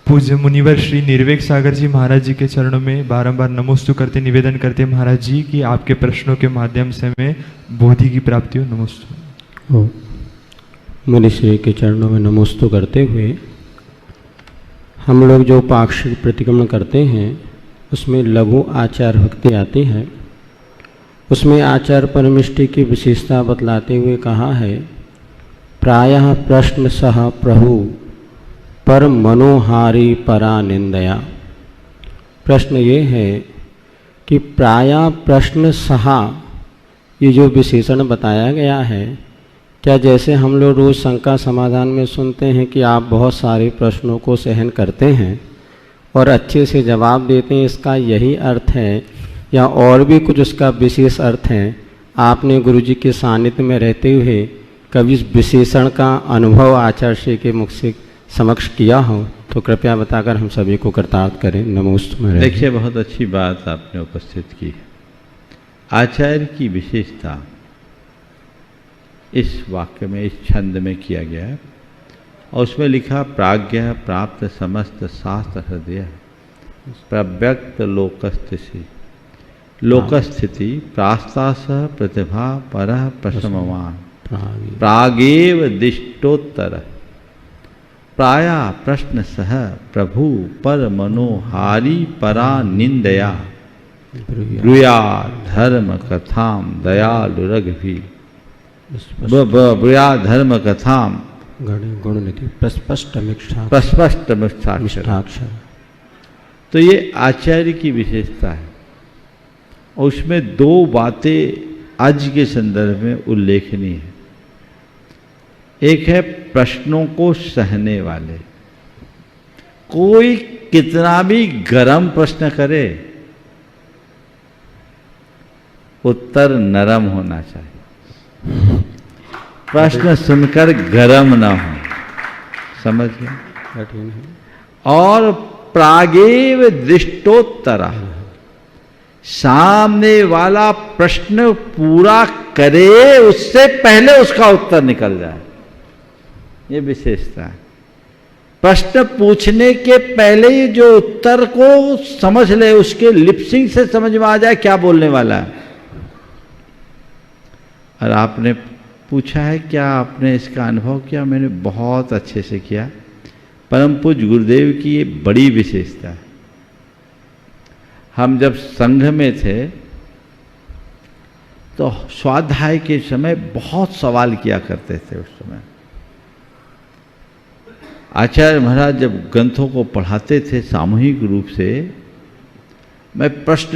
पूज्य मुनिवर श्री निर्वेक सागर जी महाराज जी के चरणों में बारंबार नमोस्तु करते निवेदन करते महाराज जी कि आपके प्रश्नों के माध्यम से हमें बोधि की प्राप्ति हो। नमोस्तु। मुनिश्री के चरणों में नमोस्तु करते हुए हम लोग जो पाक्षिक प्रतिक्रमण करते हैं उसमें लघु आचार भक्ति आती है। उसमें आचार परमिष्टि की विशेषता बतलाते हुए कहा है, प्रायः प्रश्न सह प्रभु पर मनोहारी परा निंदया। प्रश्न ये है कि प्रायः प्रश्न सहा, ये जो विशेषण बताया गया है, क्या जैसे हम लोग रोज़ शंका समाधान में सुनते हैं कि आप बहुत सारे प्रश्नों को सहन करते हैं और अच्छे से जवाब देते हैं, इसका यही अर्थ है या और भी कुछ उसका विशेष अर्थ है? आपने गुरुजी के सानिध्य में रहते हुए कभी इस विशेषण का अनुभव आचार्य श्री के मुख से समक्ष किया हो तो कृपया बताकर हम सभी को कृतार्थ करें। नमोस्तु। देखिए, बहुत अच्छी बात आपने उपस्थित की है। आचार्य की विशेषता इस वाक्य में, इस छंद में किया गया है और उसमें लिखा, प्राज्ञ प्राप्त समस्त शास्त्र हृदय प्रव्यक्त लोकस्थिति प्रास्तास प्रतिभा परः प्रशमवान प्रागेव दिष्टोत्तर प्राया प्रश्न सह प्रभु पर मनोहारी परा निंदया ब्रूया धर्म कथाम दयालु रघुभी ब्रूया धर्म कथाम गुणनिधि प्रस्पष्ट मिष्ठाक्षर। तो ये आचार्य की विशेषता है और उसमें 2 बातें आज के संदर्भ में उल्लेखनीय है। एक है प्रश्नों को सहने वाले। कोई कितना भी गरम प्रश्न करे, उत्तर नरम होना चाहिए। प्रश्न सुनकर गरम ना हो, समझ गए? और प्रागेव दृष्टोत्तर, सामने वाला प्रश्न पूरा करे उससे पहले उसका उत्तर निकल जाए, ये विशेषता है। प्रश्न पूछने के पहले ही जो उत्तर को समझ ले, उसके लिपसिंग से समझ में आ जाए क्या बोलने वाला है। और आपने पूछा है क्या आपने इसका अनुभव किया? मैंने बहुत अच्छे से किया। परम पूज्य गुरुदेव की ये बड़ी विशेषता है। हम जब संघ में थे तो स्वाध्याय के समय बहुत सवाल किया करते थे। उस समय आचार्य महाराज जब ग्रंथों को पढ़ाते थे सामूहिक रूप से, मैं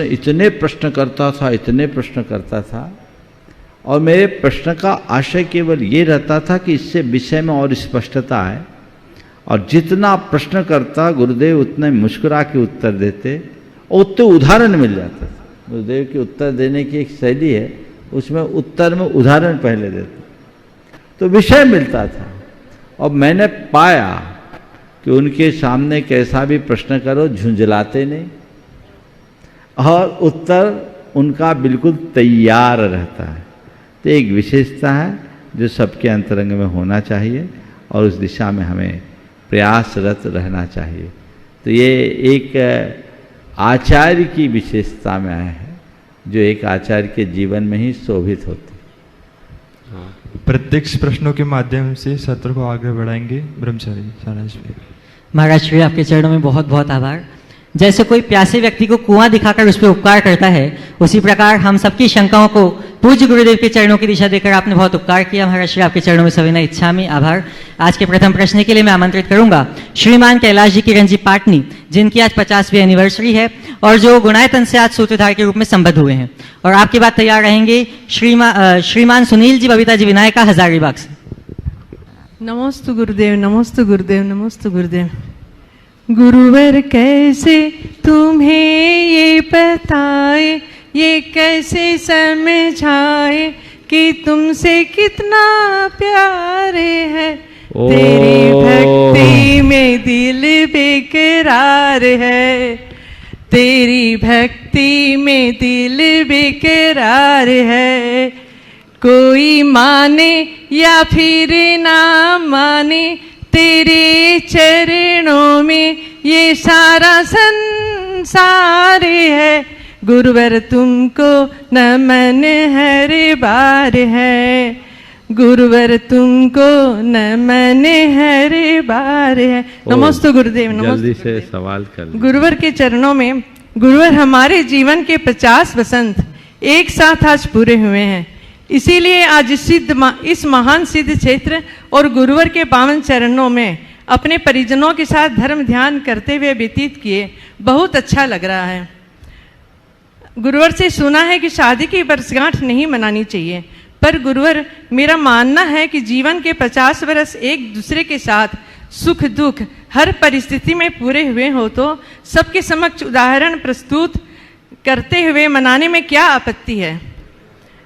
इतने प्रश्न करता था और मेरे प्रश्न का आशय केवल ये रहता था कि इससे विषय में और स्पष्टता है। और जितना प्रश्न करता गुरुदेव उतने मुस्कुरा के उत्तर देते और उतने उदाहरण मिल जाता था। गुरुदेव के उत्तर देने की एक शैली है, उसमें उत्तर में उदाहरण पहले देते तो विषय मिलता था। और मैंने पाया कि उनके सामने कैसा भी प्रश्न करो झुंझलाते नहीं और उत्तर उनका बिल्कुल तैयार रहता है। तो एक विशेषता है जो सबके अंतरंग में होना चाहिए और उस दिशा में हमें प्रयासरत रहना चाहिए। तो ये एक आचार्य की विशेषता में आया है, जो एक आचार्य के जीवन में ही शोभित होती। प्रत्यक्ष प्रश्नों के माध्यम से सत्र को आगे बढ़ाएंगे ब्रह्मचारी सारांश में। महाराज श्री आपके चरणों में बहुत बहुत आभार। जैसे कोई प्यासे व्यक्ति को कुआं दिखाकर उस पर उपकार करता है, उसी प्रकार हम सबकी शंकाओं को पूज्य गुरुदेव के चरणों की दिशा देकर आपने बहुत उपकार किया। महाराज श्री आपके चरणों में सविनय इच्छामि आभार। आज के प्रथम प्रश्न के लिए मैं आमंत्रित करूंगा श्रीमान कैलाश जी किरण जी पाटनी, जिनकी आज 50वीं एनिवर्सरी है और जो गुणायतन से आज सूत्रधार के रूप में संबद्ध हुए हैं। और आपके बाद तैयार रहेंगे श्रीमान सुनील जी बबीता जी विनायका हजारीबाग से। नमोस्तु गुरुदेव, नमोस्तु गुरुदेव, नमोस्तु गुरुदेव। गुरुवर कैसे तुम्हें ये बताए, ये कैसे समझाए कि तुमसे कितना प्यार है। तेरी भक्ति में दिल बेकरार है, तेरी भक्ति में दिल बेकरार है। कोई माने या फिर ना माने, तेरे चरणों में ये सारा संसार है। गुरुवर तुमको नमन हर बार है, गुरुवर तुमको नमन हर बार है। नमोस्तु गुरुदेव, नमोस्तु। जल्दी से सवाल कर। गुरुवर के चरणों में, गुरुवर हमारे जीवन के 50 वसंत एक साथ आज पूरे हुए हैं। इसीलिए आज इस महान सिद्ध क्षेत्र और गुरुवर के पावन चरणों में अपने परिजनों के साथ धर्म ध्यान करते हुए व्यतीत किए, बहुत अच्छा लग रहा है। गुरुवर से सुना है कि शादी की वर्षगांठ नहीं मनानी चाहिए, पर गुरुवर मेरा मानना है कि जीवन के 50 वर्ष एक दूसरे के साथ सुख दुख हर परिस्थिति में पूरे हुए हो तो सबके समक्ष उदाहरण प्रस्तुत करते हुए मनाने में क्या आपत्ति है।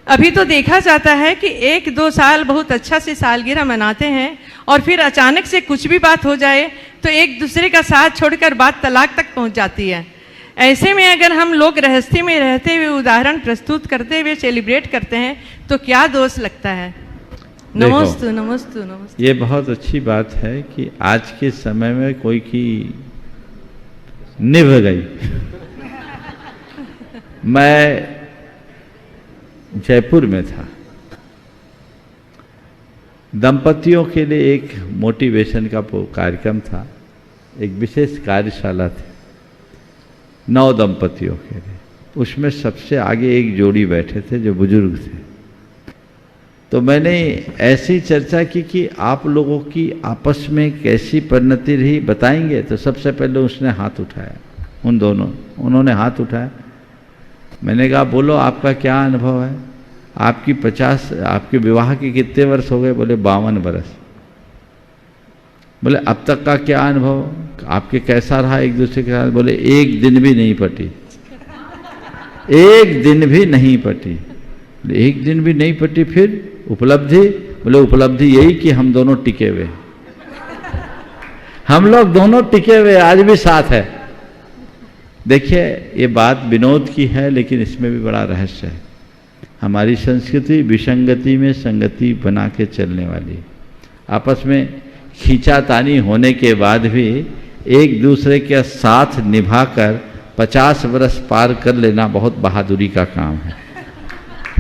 अभी तो देखा जाता है कि 1-2 साल बहुत अच्छा से सालगिरह मनाते हैं और फिर अचानक से कुछ भी बात हो जाए तो एक दूसरे का साथ छोड़कर बात तलाक तक पहुंच जाती है। ऐसे में अगर हम लोग गृहस्थी में रहते हुए उदाहरण प्रस्तुत करते हुए सेलिब्रेट करते हैं तो क्या दोष लगता है। नमोस्तु नमोस्तु नमोस्तु। ये बहुत अच्छी बात है कि आज के समय में कोई की निभ गई। मैं जयपुर में था, दंपतियों के लिए एक मोटिवेशन का कार्यक्रम था, एक विशेष कार्यशाला थी 9 दंपतियों के लिए। उसमें सबसे आगे एक जोड़ी बैठे थे जो बुजुर्ग थे। तो मैंने ऐसी चर्चा की कि आप लोगों की आपस में कैसी परिणति रही बताएंगे। तो सबसे पहले उसने हाथ उठाया, उन्होंने हाथ उठाया। मैंने कहा बोलो आपका क्या अनुभव है, आपके विवाह के कितने वर्ष हो गए। बोले 52 वर्ष। बोले अब तक का क्या अनुभव, आपके कैसा रहा एक दूसरे के साथ। बोले एक दिन भी नहीं पटी, एक दिन भी नहीं पटी। एक दिन भी नहीं पटी। फिर उपलब्धि, बोले उपलब्धि यही कि हम दोनों टिके हुए, हम लोग दोनों टिके हुए आज भी साथ है। देखिए ये बात विनोद की है लेकिन इसमें भी बड़ा रहस्य है। हमारी संस्कृति विसंगति में संगति बना के चलने वाली, आपस में खींचातानी होने के बाद भी एक दूसरे के साथ निभाकर 50 वर्ष पार कर लेना बहुत बहादुरी का काम है।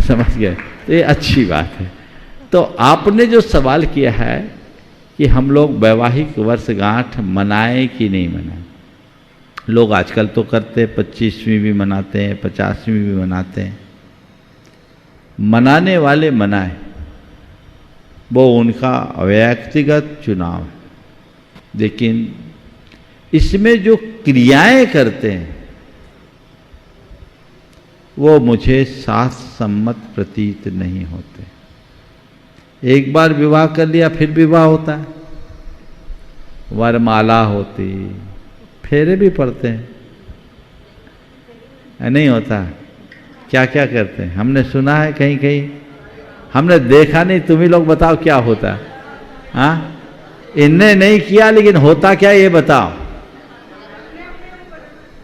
समझ गए। तो ये अच्छी बात है। तो आपने जो सवाल किया है कि हम लोग वैवाहिक वर्षगांठ मनाएं कि नहीं मनाएं। लोग आजकल तो करते 25वीं भी मनाते हैं, 50वीं भी मनाते हैं। मनाने वाले मनाएं, वो उनका व्यक्तिगत चुनाव है। लेकिन इसमें जो क्रियाएं करते हैं वो मुझे शास्त्र सम्मत प्रतीत नहीं होते। एक बार विवाह कर लिया फिर विवाह होता है, वरमाला होती, फेरे भी पड़ते हैं, नहीं होता। क्या क्या करते हैं हमने सुना है, कहीं कहीं हमने देखा नहीं। तुम ही लोग बताओ क्या होता है। हाँ, इनने नहीं किया लेकिन होता क्या ये बताओ।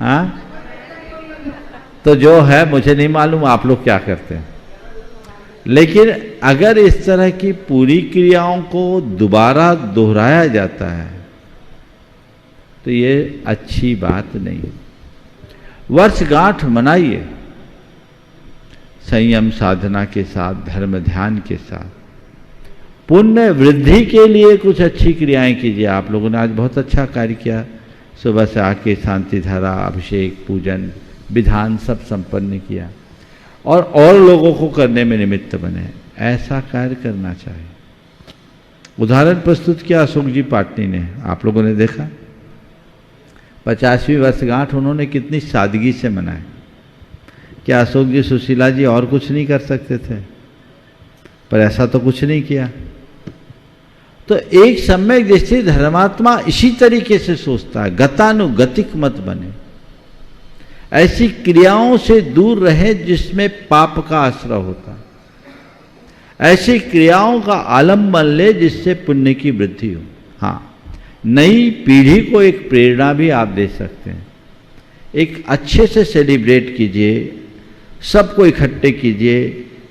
हाँ, तो जो है मुझे नहीं मालूम आप लोग क्या करते हैं, लेकिन अगर इस तरह की पूरी क्रियाओं को दोबारा दोहराया जाता है तो ये अच्छी बात नहीं है। वर्षगांठ मनाइए संयम साधना के साथ, धर्म ध्यान के साथ, पुण्य वृद्धि के लिए कुछ अच्छी क्रियाएं कीजिए। आप लोगों ने आज बहुत अच्छा कार्य किया, सुबह से आके शांति धारा, अभिषेक, पूजन, विधान सब संपन्न किया और लोगों को करने में निमित्त बने। ऐसा कार्य करना चाहिए। उदाहरण प्रस्तुत किया अशोक जी पाटनी ने, आप लोगों ने देखा 50वीं वर्षगांठ उन्होंने कितनी सादगी से मनाए। क्या अशोक जी, सुशीला जी और कुछ नहीं कर सकते थे? पर ऐसा तो कुछ नहीं किया। तो एक सम्यक दृष्टि धर्मात्मा इसी तरीके से सोचता है, गतानुगतिक मत बने, ऐसी क्रियाओं से दूर रहे जिसमें पाप का आश्रय होता, ऐसी क्रियाओं का आलम्बन ले जिससे पुण्य की वृद्धि हो। हाँ, नई पीढ़ी को एक प्रेरणा भी आप दे सकते हैं। एक अच्छे से सेलिब्रेट कीजिए, सबको इकट्ठे कीजिए,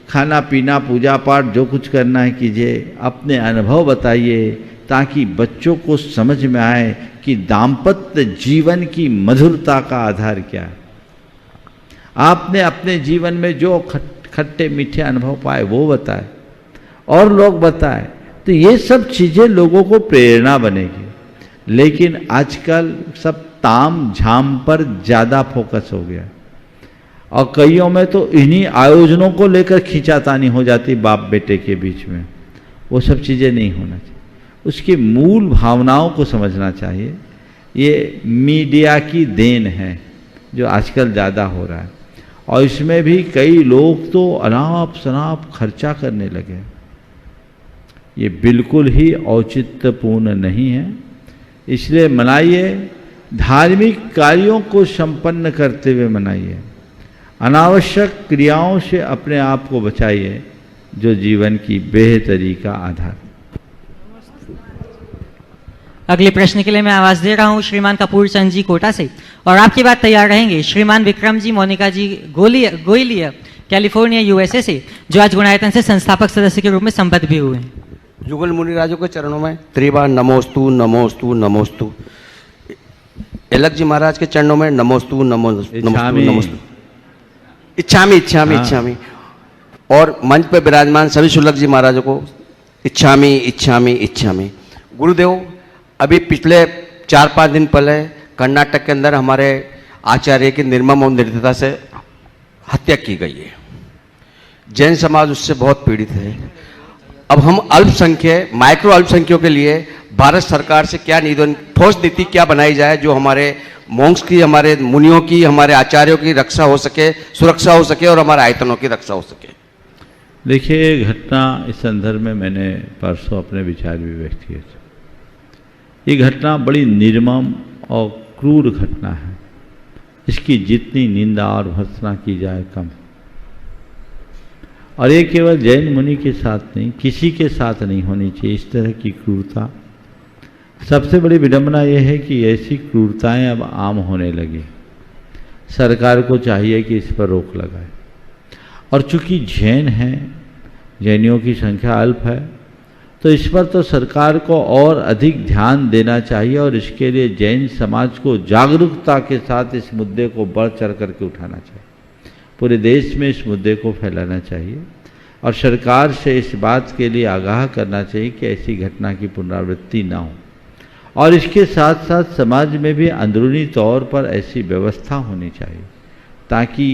खाना पीना, पूजा पाठ जो कुछ करना है कीजिए, अपने अनुभव बताइए ताकि बच्चों को समझ में आए कि दाम्पत्य जीवन की मधुरता का आधार क्या है। आपने अपने जीवन में जो खट्टे मीठे अनुभव पाए वो बताए और लोग बताए, तो ये सब चीज़ें लोगों को प्रेरणा बनेगी। लेकिन आजकल सब ताम झाम पर ज़्यादा फोकस हो गया और कईयों में तो इन्हीं आयोजनों को लेकर खींचातानी हो जाती बाप बेटे के बीच में। वो सब चीज़ें नहीं होना चाहिए, उसकी मूल भावनाओं को समझना चाहिए। ये मीडिया की देन है जो आजकल ज़्यादा हो रहा है और इसमें भी कई लोग तो अनाप शनाप खर्चा करने लगे। ये बिल्कुल ही औचित्यपूर्ण नहीं है। इसलिए मनाइए, धार्मिक कार्यों को संपन्न करते हुए मनाइए, अनावश्यक क्रियाओं से अपने आप को बचाइए जो जीवन की बेहतरी का आधार। अगले प्रश्न के लिए मैं आवाज दे रहा हूं श्रीमान कपूर चंद जी कोटा से, और आपकी बात तैयार रहेंगे श्रीमान विक्रम जी मोनिका जी गोइलिया कैलिफोर्निया यूएसए से, जो आज गुणायतन से संस्थापक सदस्य के रूप में संबद्ध भी हुए हैं। युगल मुनिराजों के चरणों में त्रिबार नमोस्तु नमोस्तु नमोस्तु। एलक जी महाराज के चरणों में नमोस्तु नमोस्तु नमोस्तु। इच्छामी इच्छामी इच्छामी। और मंच पर विराजमान सभी शुल्लक जी महाराजों को इच्छामी इच्छामी इच्छामी। गुरुदेव, अभी पिछले 4-5 दिन पहले कर्नाटक के अंदर हमारे आचार्य की निर्मम और निर्दयता से हत्या की गई है। जैन समाज उससे बहुत पीड़ित है। अब हम अल्पसंख्यक, माइक्रो अल्पसंख्यकों के लिए भारत सरकार से क्या निवेदन, ठोस नीति क्या बनाई जाए जो हमारे मोंक्स की, हमारे मुनियों की, हमारे आचार्यों की रक्षा हो सके, सुरक्षा हो सके और हमारे आयतनों की रक्षा हो सके। देखिए, घटना इस संदर्भ में मैंने परसों अपने विचार भी व्यक्त किए थे। ये घटना बड़ी निर्मम और क्रूर घटना है। इसकी जितनी निंदा और भर्त्सना की जाए कम। और ये केवल जैन मुनि के साथ नहीं, किसी के साथ नहीं होनी चाहिए इस तरह की क्रूरता। सबसे बड़ी विडंबना यह है कि ऐसी क्रूरताएं अब आम होने लगी। सरकार को चाहिए कि इस पर रोक लगाए। और चूंकि जैन हैं, जैनियों की संख्या अल्प है, तो इस पर तो सरकार को और अधिक ध्यान देना चाहिए और इसके लिए जैन समाज को जागरूकता के साथ इस मुद्दे को बढ़ चढ़ करके उठाना चाहिए। पूरे देश में इस मुद्दे को फैलाना चाहिए और सरकार से इस बात के लिए आगाह करना चाहिए कि ऐसी घटना की पुनरावृत्ति ना हो। और इसके साथ साथ समाज में भी अंदरूनी तौर पर ऐसी व्यवस्था होनी चाहिए ताकि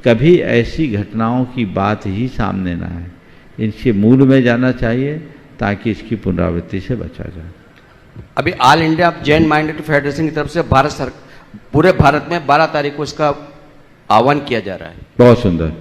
कभी ऐसी घटनाओं की बात ही सामने ना आए। इनके मूल में जाना चाहिए ताकि इसकी पुनरावृत्ति से बचा जाए। अभी all India Jain minded federation की तरफ से पूरे भारत में 12 तारीख को इसका आह्वान किया जा रहा है। बहुत सुंदर।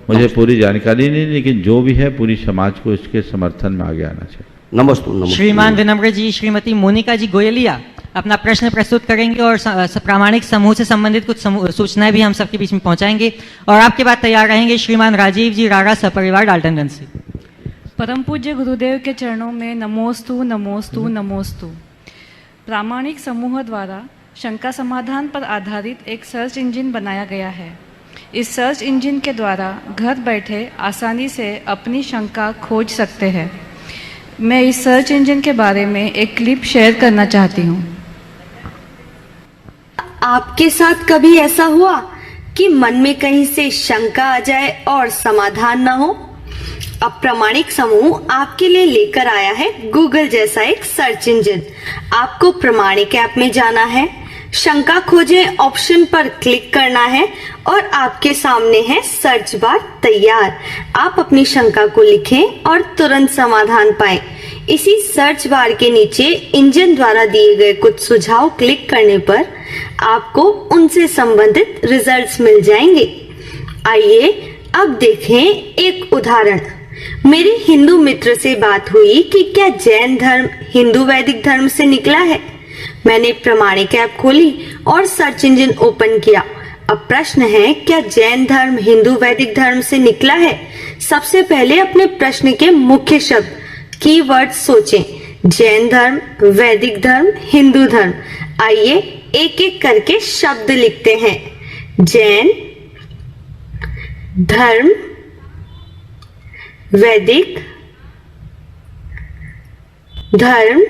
मुझे पूरी जानकारी नहीं, लेकिन जो भी है पूरी समाज को इसके समर्थन में आगे आना चाहिए। नमस्ते। श्रीमान विनम्र जी श्रीमती मोनिका जी गोयलिया अपना प्रश्न प्रस्तुत करेंगे और प्रामाणिक समूह से संबंधित कुछ सूचनाएं भी हम सबके बीच में पहुंचाएंगे। और आपके बाद तैयार रहेंगे श्रीमान राजीव जी रारा सपरिवार डाल्टनगंज से। परम पूज्य गुरुदेव के चरणों में नमोस्तु नमोस्तु नमोस्तु। प्रामाणिक समूह द्वारा शंका समाधान पर आधारित एक सर्च इंजन बनाया गया है। इस सर्च इंजन के द्वारा घर बैठे आसानी से अपनी शंका खोज सकते हैं। मैं इस सर्च इंजन के बारे में एक क्लिप शेयर करना चाहती हूँ। आपके साथ कभी ऐसा हुआ कि मन में कहीं से शंका आ जाए और समाधान न हो? अप्रामाणिक समूह आपके लिए लेकर आया है गूगल जैसा एक सर्च इंजन। आपको प्रामाणिक ऐप में जाना है, शंका खोजें ऑप्शन पर क्लिक करना है और आपके सामने है सर्च बार तैयार। आप अपनी शंका को लिखें और तुरंत समाधान पाएं। इसी सर्च बार के नीचे इंजन द्वारा दिए गए कुछ सुझाव क्लिक करने पर आपको उनसे संबंधित रिजल्ट्स मिल जाएंगे। आइए अब देखें एक उदाहरण। मेरे हिंदू मित्र से बात हुई कि क्या जैन धर्म हिंदू वैदिक धर्म से निकला है। मैंने प्रामाणिक ऐप खोली और सर्च इंजन ओपन किया। अब प्रश्न है, क्या जैन धर्म हिंदू वैदिक धर्म से निकला है? सबसे पहले अपने प्रश्न के मुख्य शब्द कीवर्ड सोचें। जैन धर्म, वैदिक धर्म, हिंदू धर्म। आइए एक एक करके शब्द लिखते हैं। जैन धर्म, वैदिक धर्म।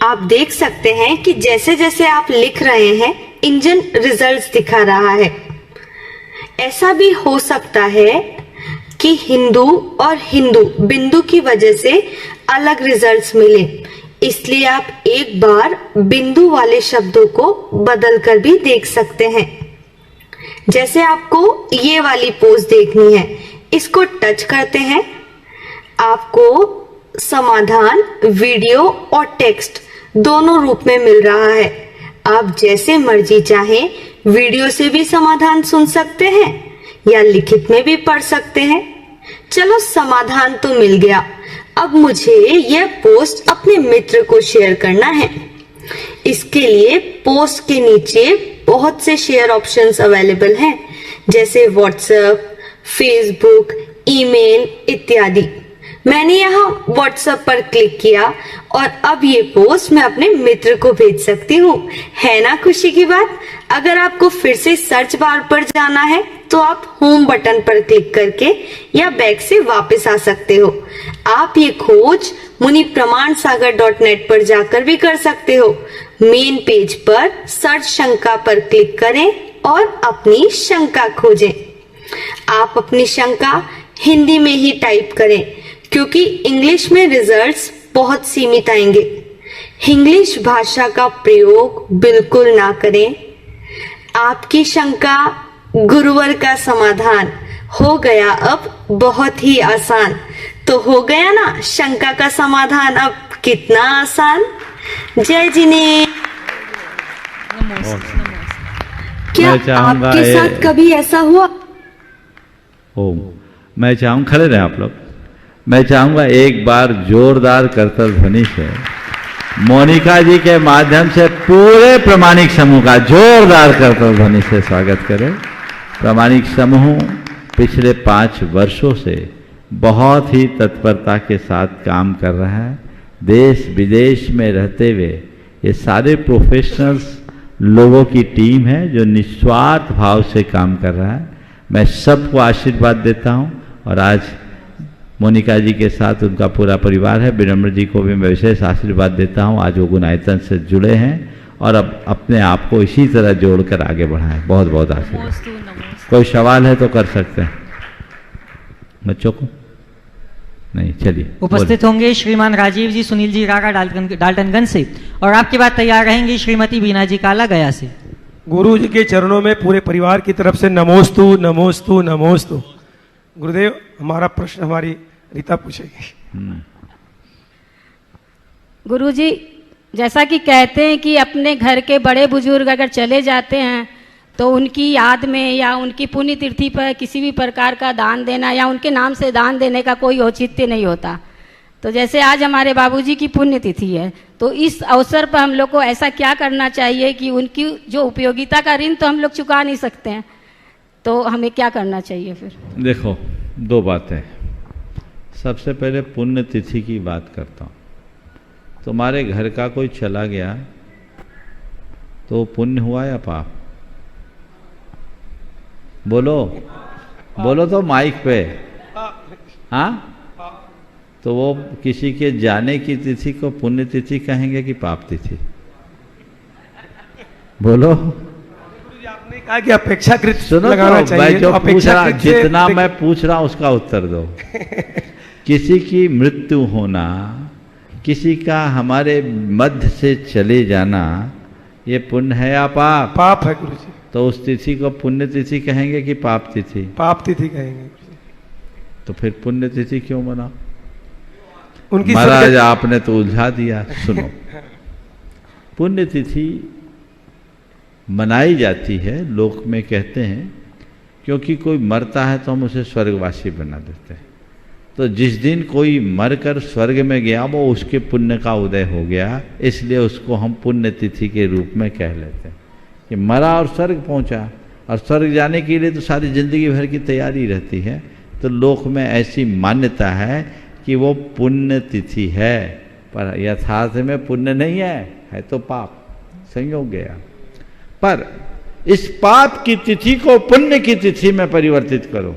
आप देख सकते हैं कि जैसे जैसे आप लिख रहे हैं इंजन रिजल्ट्स दिखा रहा है। ऐसा भी हो सकता है कि हिंदू और हिंदू बिंदु की वजह से अलग रिजल्ट्स मिले, इसलिए आप एक बार बिंदु वाले शब्दों को बदल कर भी देख सकते हैं। जैसे आपको ये वाली पोज देखनी है, इसको टच करते हैं, आपको समाधान वीडियो और टेक्स्ट दोनों रूप में मिल रहा है। आप जैसे मर्जी चाहें वीडियो से भी समाधान सुन सकते हैं या लिखित में भी पढ़ सकते हैं। चलो समाधान तो मिल गया, अब मुझे यह पोस्ट अपने मित्र को शेयर करना है। इसके लिए पोस्ट के नीचे बहुत से शेयर ऑप्शंस अवेलेबल हैं, जैसे व्हाट्सएप, फेसबुक, ईमेल इत्यादि। मैंने यहाँ व्हाट्सएप पर क्लिक किया और अब ये पोस्ट मैं अपने मित्र को भेज सकती हूँ। है ना खुशी की बात? अगर आपको फिर से सर्च बार पर जाना है तो आप होम बटन पर क्लिक करके या बैक से वापस आ सकते हो। आप ये खोज मुनिप्रमाणसागर.net पर जाकर भी कर सकते हो। मेन पेज पर सर्च शंका पर क्लिक करें और अपनी शंका खोजें। आप अपनी शंका हिंदी में ही टाइप करें, क्योंकि इंग्लिश में रिजल्ट्स बहुत सीमित आएंगे। इंग्लिश भाषा का प्रयोग बिल्कुल ना करें। आपकी शंका गुरुवर का समाधान हो गया अब बहुत ही आसान। तो हो गया ना शंका का समाधान अब कितना आसान। जय जिने। क्या आपके साथ कभी ऐसा हुआ? मैं चाहूँगा, खड़े रहे आप लोग। मैं चाहूँगा एक बार जोरदार करतल ध्वनि से मोनिका जी के माध्यम से पूरे प्रामाणिक समूह का जोरदार करतल ध्वनि से स्वागत करें। प्रामाणिक समूह पिछले 5 वर्षों से बहुत ही तत्परता के साथ काम कर रहा है। देश विदेश में रहते हुए ये सारे प्रोफेशनल्स लोगों की टीम है जो निस्वार्थ भाव से काम कर रहा है। मैं सबको आशीर्वाद देता हूँ और आज मोनिका जी के साथ उनका पूरा परिवार है। विनम्र जी को भी मैं विशेष आशीर्वाद देता हूँ। आज वो गुणायतन से जुड़े हैं और अब अपने आप को इसी तरह जोड़कर आगे बढ़ाएं। बहुत बहुत आशीर्वाद। कोई सवाल है तो कर सकते हैं बच्चों को? नहीं, चलिए। उपस्थित होंगे श्रीमान राजीव जी, सुनील जी रागा डाल्टनगंज से, और आपकी बात तैयार रहेंगी श्रीमती बीना जी काला गया से। गुरु जी के चरणों में पूरे परिवार की तरफ से नमोस्तु नमोस्तु नमोस्तु। गुरुदेव, हमारा प्रश्न हमारी रीता पूछेगी। गुरुजी, जैसा कि कहते हैं कि अपने घर के बड़े बुजुर्ग अगर चले जाते हैं तो उनकी याद में या उनकी पुण्य तिथि पर किसी भी प्रकार का दान देना या उनके नाम से दान देने का कोई औचित्य नहीं होता। तो जैसे आज हमारे बाबूजी की पुण्य तिथि है, तो इस अवसर पर हम लोग को ऐसा क्या करना चाहिए कि उनकी जो उपयोगिता का ऋण तो हम लोग चुका नहीं सकते हैं, तो हमें क्या करना चाहिए फिर? देखो, 2 बातें। सबसे पहले पुण्य तिथि की बात करता हूँ। तुम्हारे घर का कोई चला गया तो पुण्य हुआ या पाप? बोलो बोलो तो माइक पे। हाँ, तो वो किसी के जाने की तिथि को पुण्य तिथि कहेंगे कि पाप तिथि? बोलो। आपने कहा कि अपेक्षाकृत सुनो लगाना तो, चाहिए, मैं जो तो पूछ रहा, अपेक्षाकृत से जितना मैं पूछ रहा हूं उसका उत्तर दो। किसी की मृत्यु होना, किसी का हमारे मध्य से चले जाना, ये पुण्य है या पाप? पाप है गुरुजी। तो उस तिथि को पुण्य तिथि कहेंगे कि पाप तिथि? पाप तिथि कहेंगे। तो फिर पुण्य तिथि क्यों मनाओ? उनकी महाराज आपने तो उलझा दिया। सुनो, पुण्य तिथि मनाई जाती है, लोक में कहते हैं, क्योंकि कोई मरता है तो हम उसे स्वर्गवासी बना देते हैं। तो जिस दिन कोई मरकर स्वर्ग में गया वो उसके पुण्य का उदय हो गया, इसलिए उसको हम पुण्य तिथि के रूप में कह लेते हैं कि मरा और स्वर्ग पहुंचा। और स्वर्ग जाने के लिए तो सारी जिंदगी भर की तैयारी रहती है। तो लोक में ऐसी मान्यता है कि वो पुण्य तिथि है, पर यथार्थ में पुण्य नहीं है तो पाप संयोग गया। पर इस पाप की तिथि को पुण्य की तिथि में परिवर्तित करो।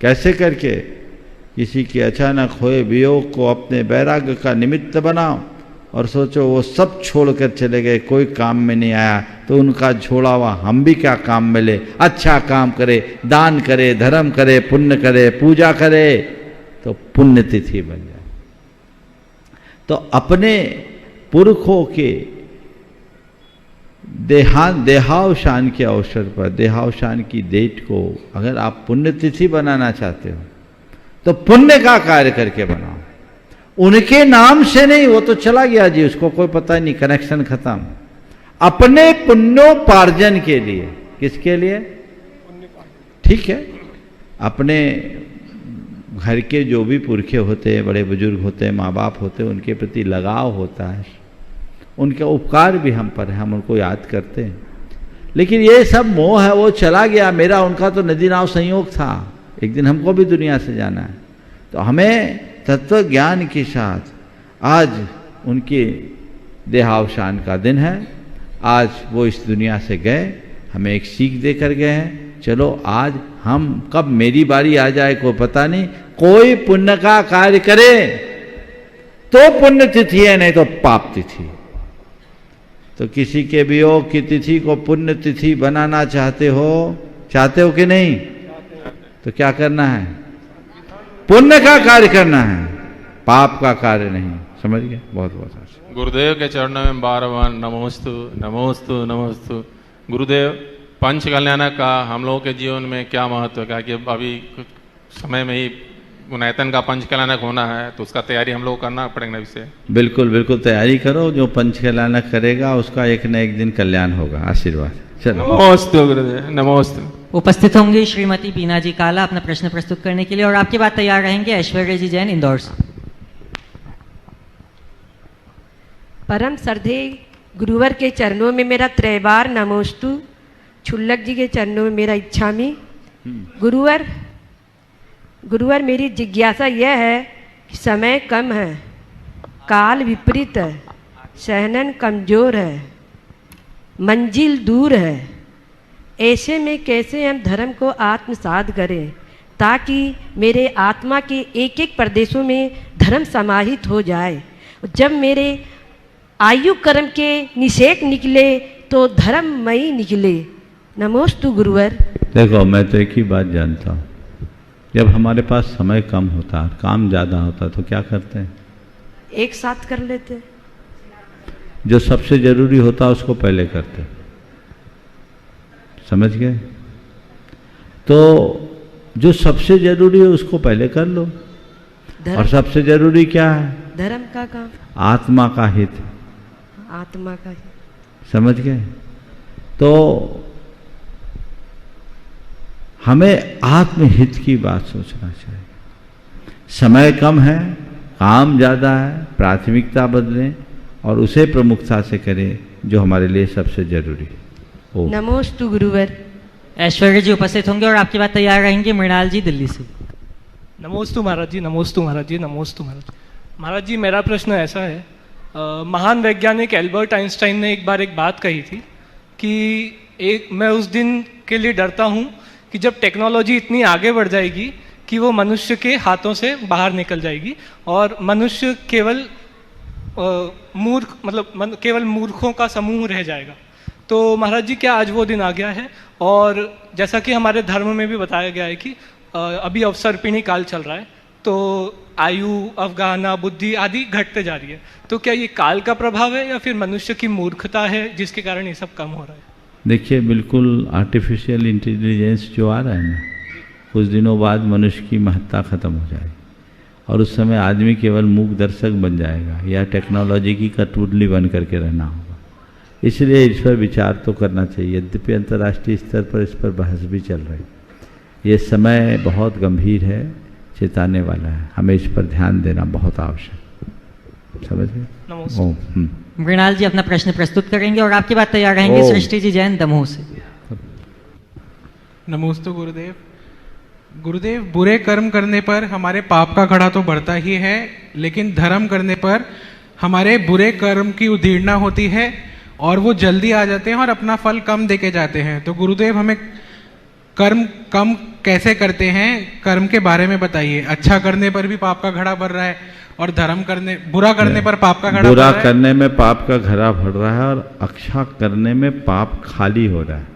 कैसे करके? किसी के अचानक हुए वियोग को अपने वैराग्य का निमित्त बनाओ और सोचो वो सब छोड़कर चले गए, कोई काम में नहीं आया, तो उनका छोड़ा हुआ हम भी क्या काम मिले? अच्छा काम करे, दान करे, धर्म करे, पुण्य करे, पूजा करे, तो पुण्य तिथि बन जाए। तो अपने पुरखों के देहावसान के अवसर पर, देहावसान की डेट को अगर आप पुण्यतिथि बनाना चाहते हो तो पुण्य का कार्य करके बनाओ। उनके नाम से नहीं, वो तो चला गया जी, उसको कोई पता नहीं, कनेक्शन खत्म। अपने पुण्योपार्जन के लिए। किसके लिए? ठीक है, अपने घर के जो भी पुरखे होते हैं, बड़े बुजुर्ग होते हैं, माँ बाप होते हैं, उनके प्रति लगाव होता है, उनका उपकार भी हम पर है, हम उनको याद करते हैं। लेकिन ये सब मोह है, वो चला गया, मेरा उनका तो नदी नाव संयोग था, एक दिन हमको भी दुनिया से जाना है। तो हमें तत्व ज्ञान के साथ आज उनके देहावसान का दिन है, आज वो इस दुनिया से गए, हमें एक सीख देकर गए हैं। चलो आज हम, कब मेरी बारी आ जाए कोई पता नहीं, कोई पुण्य का कार्य करे तो पुण्य तिथि है, नहीं तो पाप तिथि। तो किसी के वियोग की तिथि को पुण्य तिथि बनाना चाहते हो कि नहीं? तो क्या करना है? पुण्य का कार्य करना है, पाप का कार्य नहीं। समझ गए? बहुत बहुत गुरुदेव के चरणों में बार बार नमोस्तु नमोस्तु नमोस्तु। गुरुदेव, पंच कल्याण का हम लोगों के जीवन में क्या महत्व है? कि अभी कुछ समय में ही गुणायतन का पंच कल्याणक होना है, तो उसका तैयारी हम लोग करना पड़ेगा विषय। बिल्कुल बिल्कुल तैयारी करो, जो पंच कल्याणक करेगा उसका एक न एक दिन कल्याण होगा। आशीर्वाद। चलो, नमोस्तु गुरुदेव, नमोस्तु। उपस्थित होंगे श्रीमती बीना जी काला अपना प्रश्न प्रस्तुत करने के लिए, और आपके बाद तैयार रहेंगे ऐश्वर्या जी जैन, इंदौर से। परम श्रद्धेय गुरुवर के चरणों में मेरा त्रैबार नमोस्तु, छुल्लक जी के चरणों में मेरा इच्छामी। गुरुवर मेरी जिज्ञासा यह है कि समय कम है, काल विपरीत है, सहनन कमजोर है, मंजिल दूर है। ऐसे में कैसे हम धर्म को आत्मसात करें ताकि मेरे आत्मा के एक एक प्रदेशों में धर्म समाहित हो जाए। जब मेरे आयु कर्म के निषेक निकले तो धर्ममयी निकले। नमोस्तु गुरुवर। देखो, मैं तो एक ही बात जानता हूँ, जब हमारे पास समय कम होता, काम ज़्यादा होता, तो क्या करते हैं? एक साथ कर लेते। जो सबसे जरूरी होता उसको पहले करते। समझ गए? तो जो सबसे जरूरी है उसको पहले कर लो। और सबसे जरूरी क्या है? धर्म का काम, आत्मा का हित, आत्मा का हित। समझ गए? तो हमें आत्महित की बात सोचना चाहिए। समय कम है, काम ज़्यादा है, प्राथमिकता बदलें और उसे प्रमुखता से करें जो हमारे लिए सबसे जरूरी है। नमोस्तु गुरुवर। ऐश्वर्या जी उपस्थित होंगे और आपके बाद तैयार रहेंगे मृणाल जी, दिल्ली से। नमोस्तु महाराज जी, नमोस्तु महाराज जी, नमोस्तु महाराज जी। महाराज जी, मेरा प्रश्न ऐसा है, महान वैज्ञानिक एल्बर्ट आइंस्टाइन ने एक बार एक बात कही थी कि मैं उस दिन के लिए डरता हूँ कि जब टेक्नोलॉजी इतनी आगे बढ़ जाएगी कि वो मनुष्य के हाथों से बाहर निकल जाएगी और मनुष्य केवल केवल मूर्खों का समूह रह जाएगा। तो महाराज जी, क्या आज वो दिन आ गया है? और जैसा कि हमारे धर्म में भी बताया गया है कि अभी अवसर्पिणी काल चल रहा है, तो आयु, अवगाहना, बुद्धि आदि घटते जा रही है, तो क्या ये काल का प्रभाव है या फिर मनुष्य की मूर्खता है जिसके कारण ये सब कम हो रहा है? देखिए, बिल्कुल आर्टिफिशियल इंटेलिजेंस जो आ रहा है ना, कुछ दिनों बाद मनुष्य की महत्ता खत्म हो जाएगी और उस समय आदमी केवल मूक दर्शक बन जाएगा या टेक्नोलॉजी की कठपुतली बन करके रहना होगा। इसलिए इस पर विचार तो करना चाहिए। यद्यपि अंतर्राष्ट्रीय स्तर पर इस पर बहस भी चल रही है। ये समय बहुत गंभीर है, चेताने वाला है, हमें इस पर ध्यान देना बहुत आवश्यक। समझ गए? मृणाल जी अपना प्रश्न प्रस्तुत करेंगे और आपके बाद तैयार रहेंगे सृष्टि जी जैन दमोह से। नमोस्तु गुरुदेव। गुरुदेव, बुरे कर्म करने पर हमारे पाप का घड़ा तो बढ़ता ही है, लेकिन धर्म करने पर हमारे बुरे कर्म की उधीड़ना होती है और वो जल्दी आ जाते हैं और अपना फल कम देके जाते हैं। तो गुरुदेव, हमें कर्म कम कैसे करते हैं, कर्म के बारे में बताइए। अच्छा करने पर भी पाप का घड़ा बढ़ रहा है और बुरा करने पर पाप का घड़ा बुरा करने में पाप का घड़ा बढ़ रहा है और अच्छा करने में पाप खाली हो रहा है।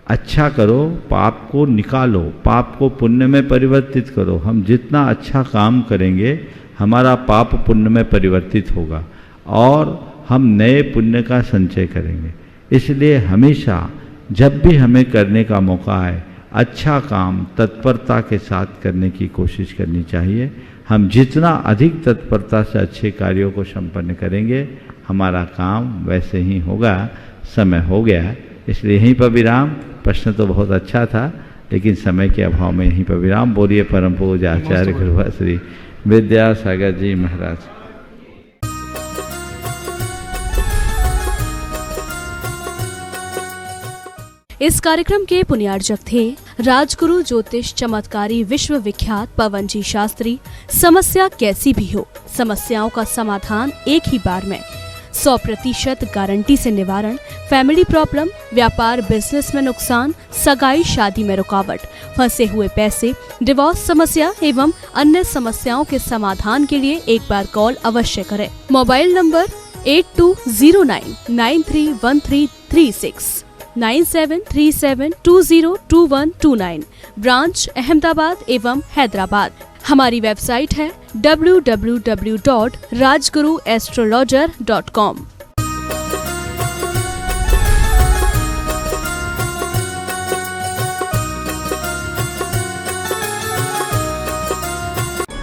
अच्छा करो, पाप को निकालो, पाप को पुण्य में परिवर्तित करो। हम जितना अच्छा काम करेंगे हमारा पाप पुण्य में परिवर्तित होगा और हम नए पुण्य का संचय करेंगे। इसलिए हमेशा जब भी हमें करने का मौका आए, अच्छा काम तत्परता के साथ करने की कोशिश करनी चाहिए। हम जितना अधिक तत्परता से अच्छे कार्यों को संपन्न करेंगे, हमारा काम वैसे ही होगा। समय हो गया, इसलिए यहीं पर विराम। प्रश्न तो बहुत अच्छा था, लेकिन समय के अभाव में यहीं पर विराम। बोलिए परम पूज्य आचार्य गुरुवा श्री विद्यासागर जी महाराज। इस कार्यक्रम के पुण्यार्जक थे राजगुरु ज्योतिष चमत्कारी विश्व विख्यात पवन जी शास्त्री। समस्या कैसी भी हो, समस्याओं का समाधान एक ही बार में, 100% गारंटी से निवारण। फैमिली प्रॉब्लम, व्यापार बिजनेस में नुकसान, सगाई शादी में रुकावट, फंसे हुए पैसे, डिवोर्स समस्या एवं अन्य समस्याओं के समाधान के लिए एक बार कॉल अवश्य करें। Mobile number 8209931336, 9737202129। ब्रांच अहमदाबाद एवं हैदराबाद। हमारी वेबसाइट है www.rajguruastrologer.com।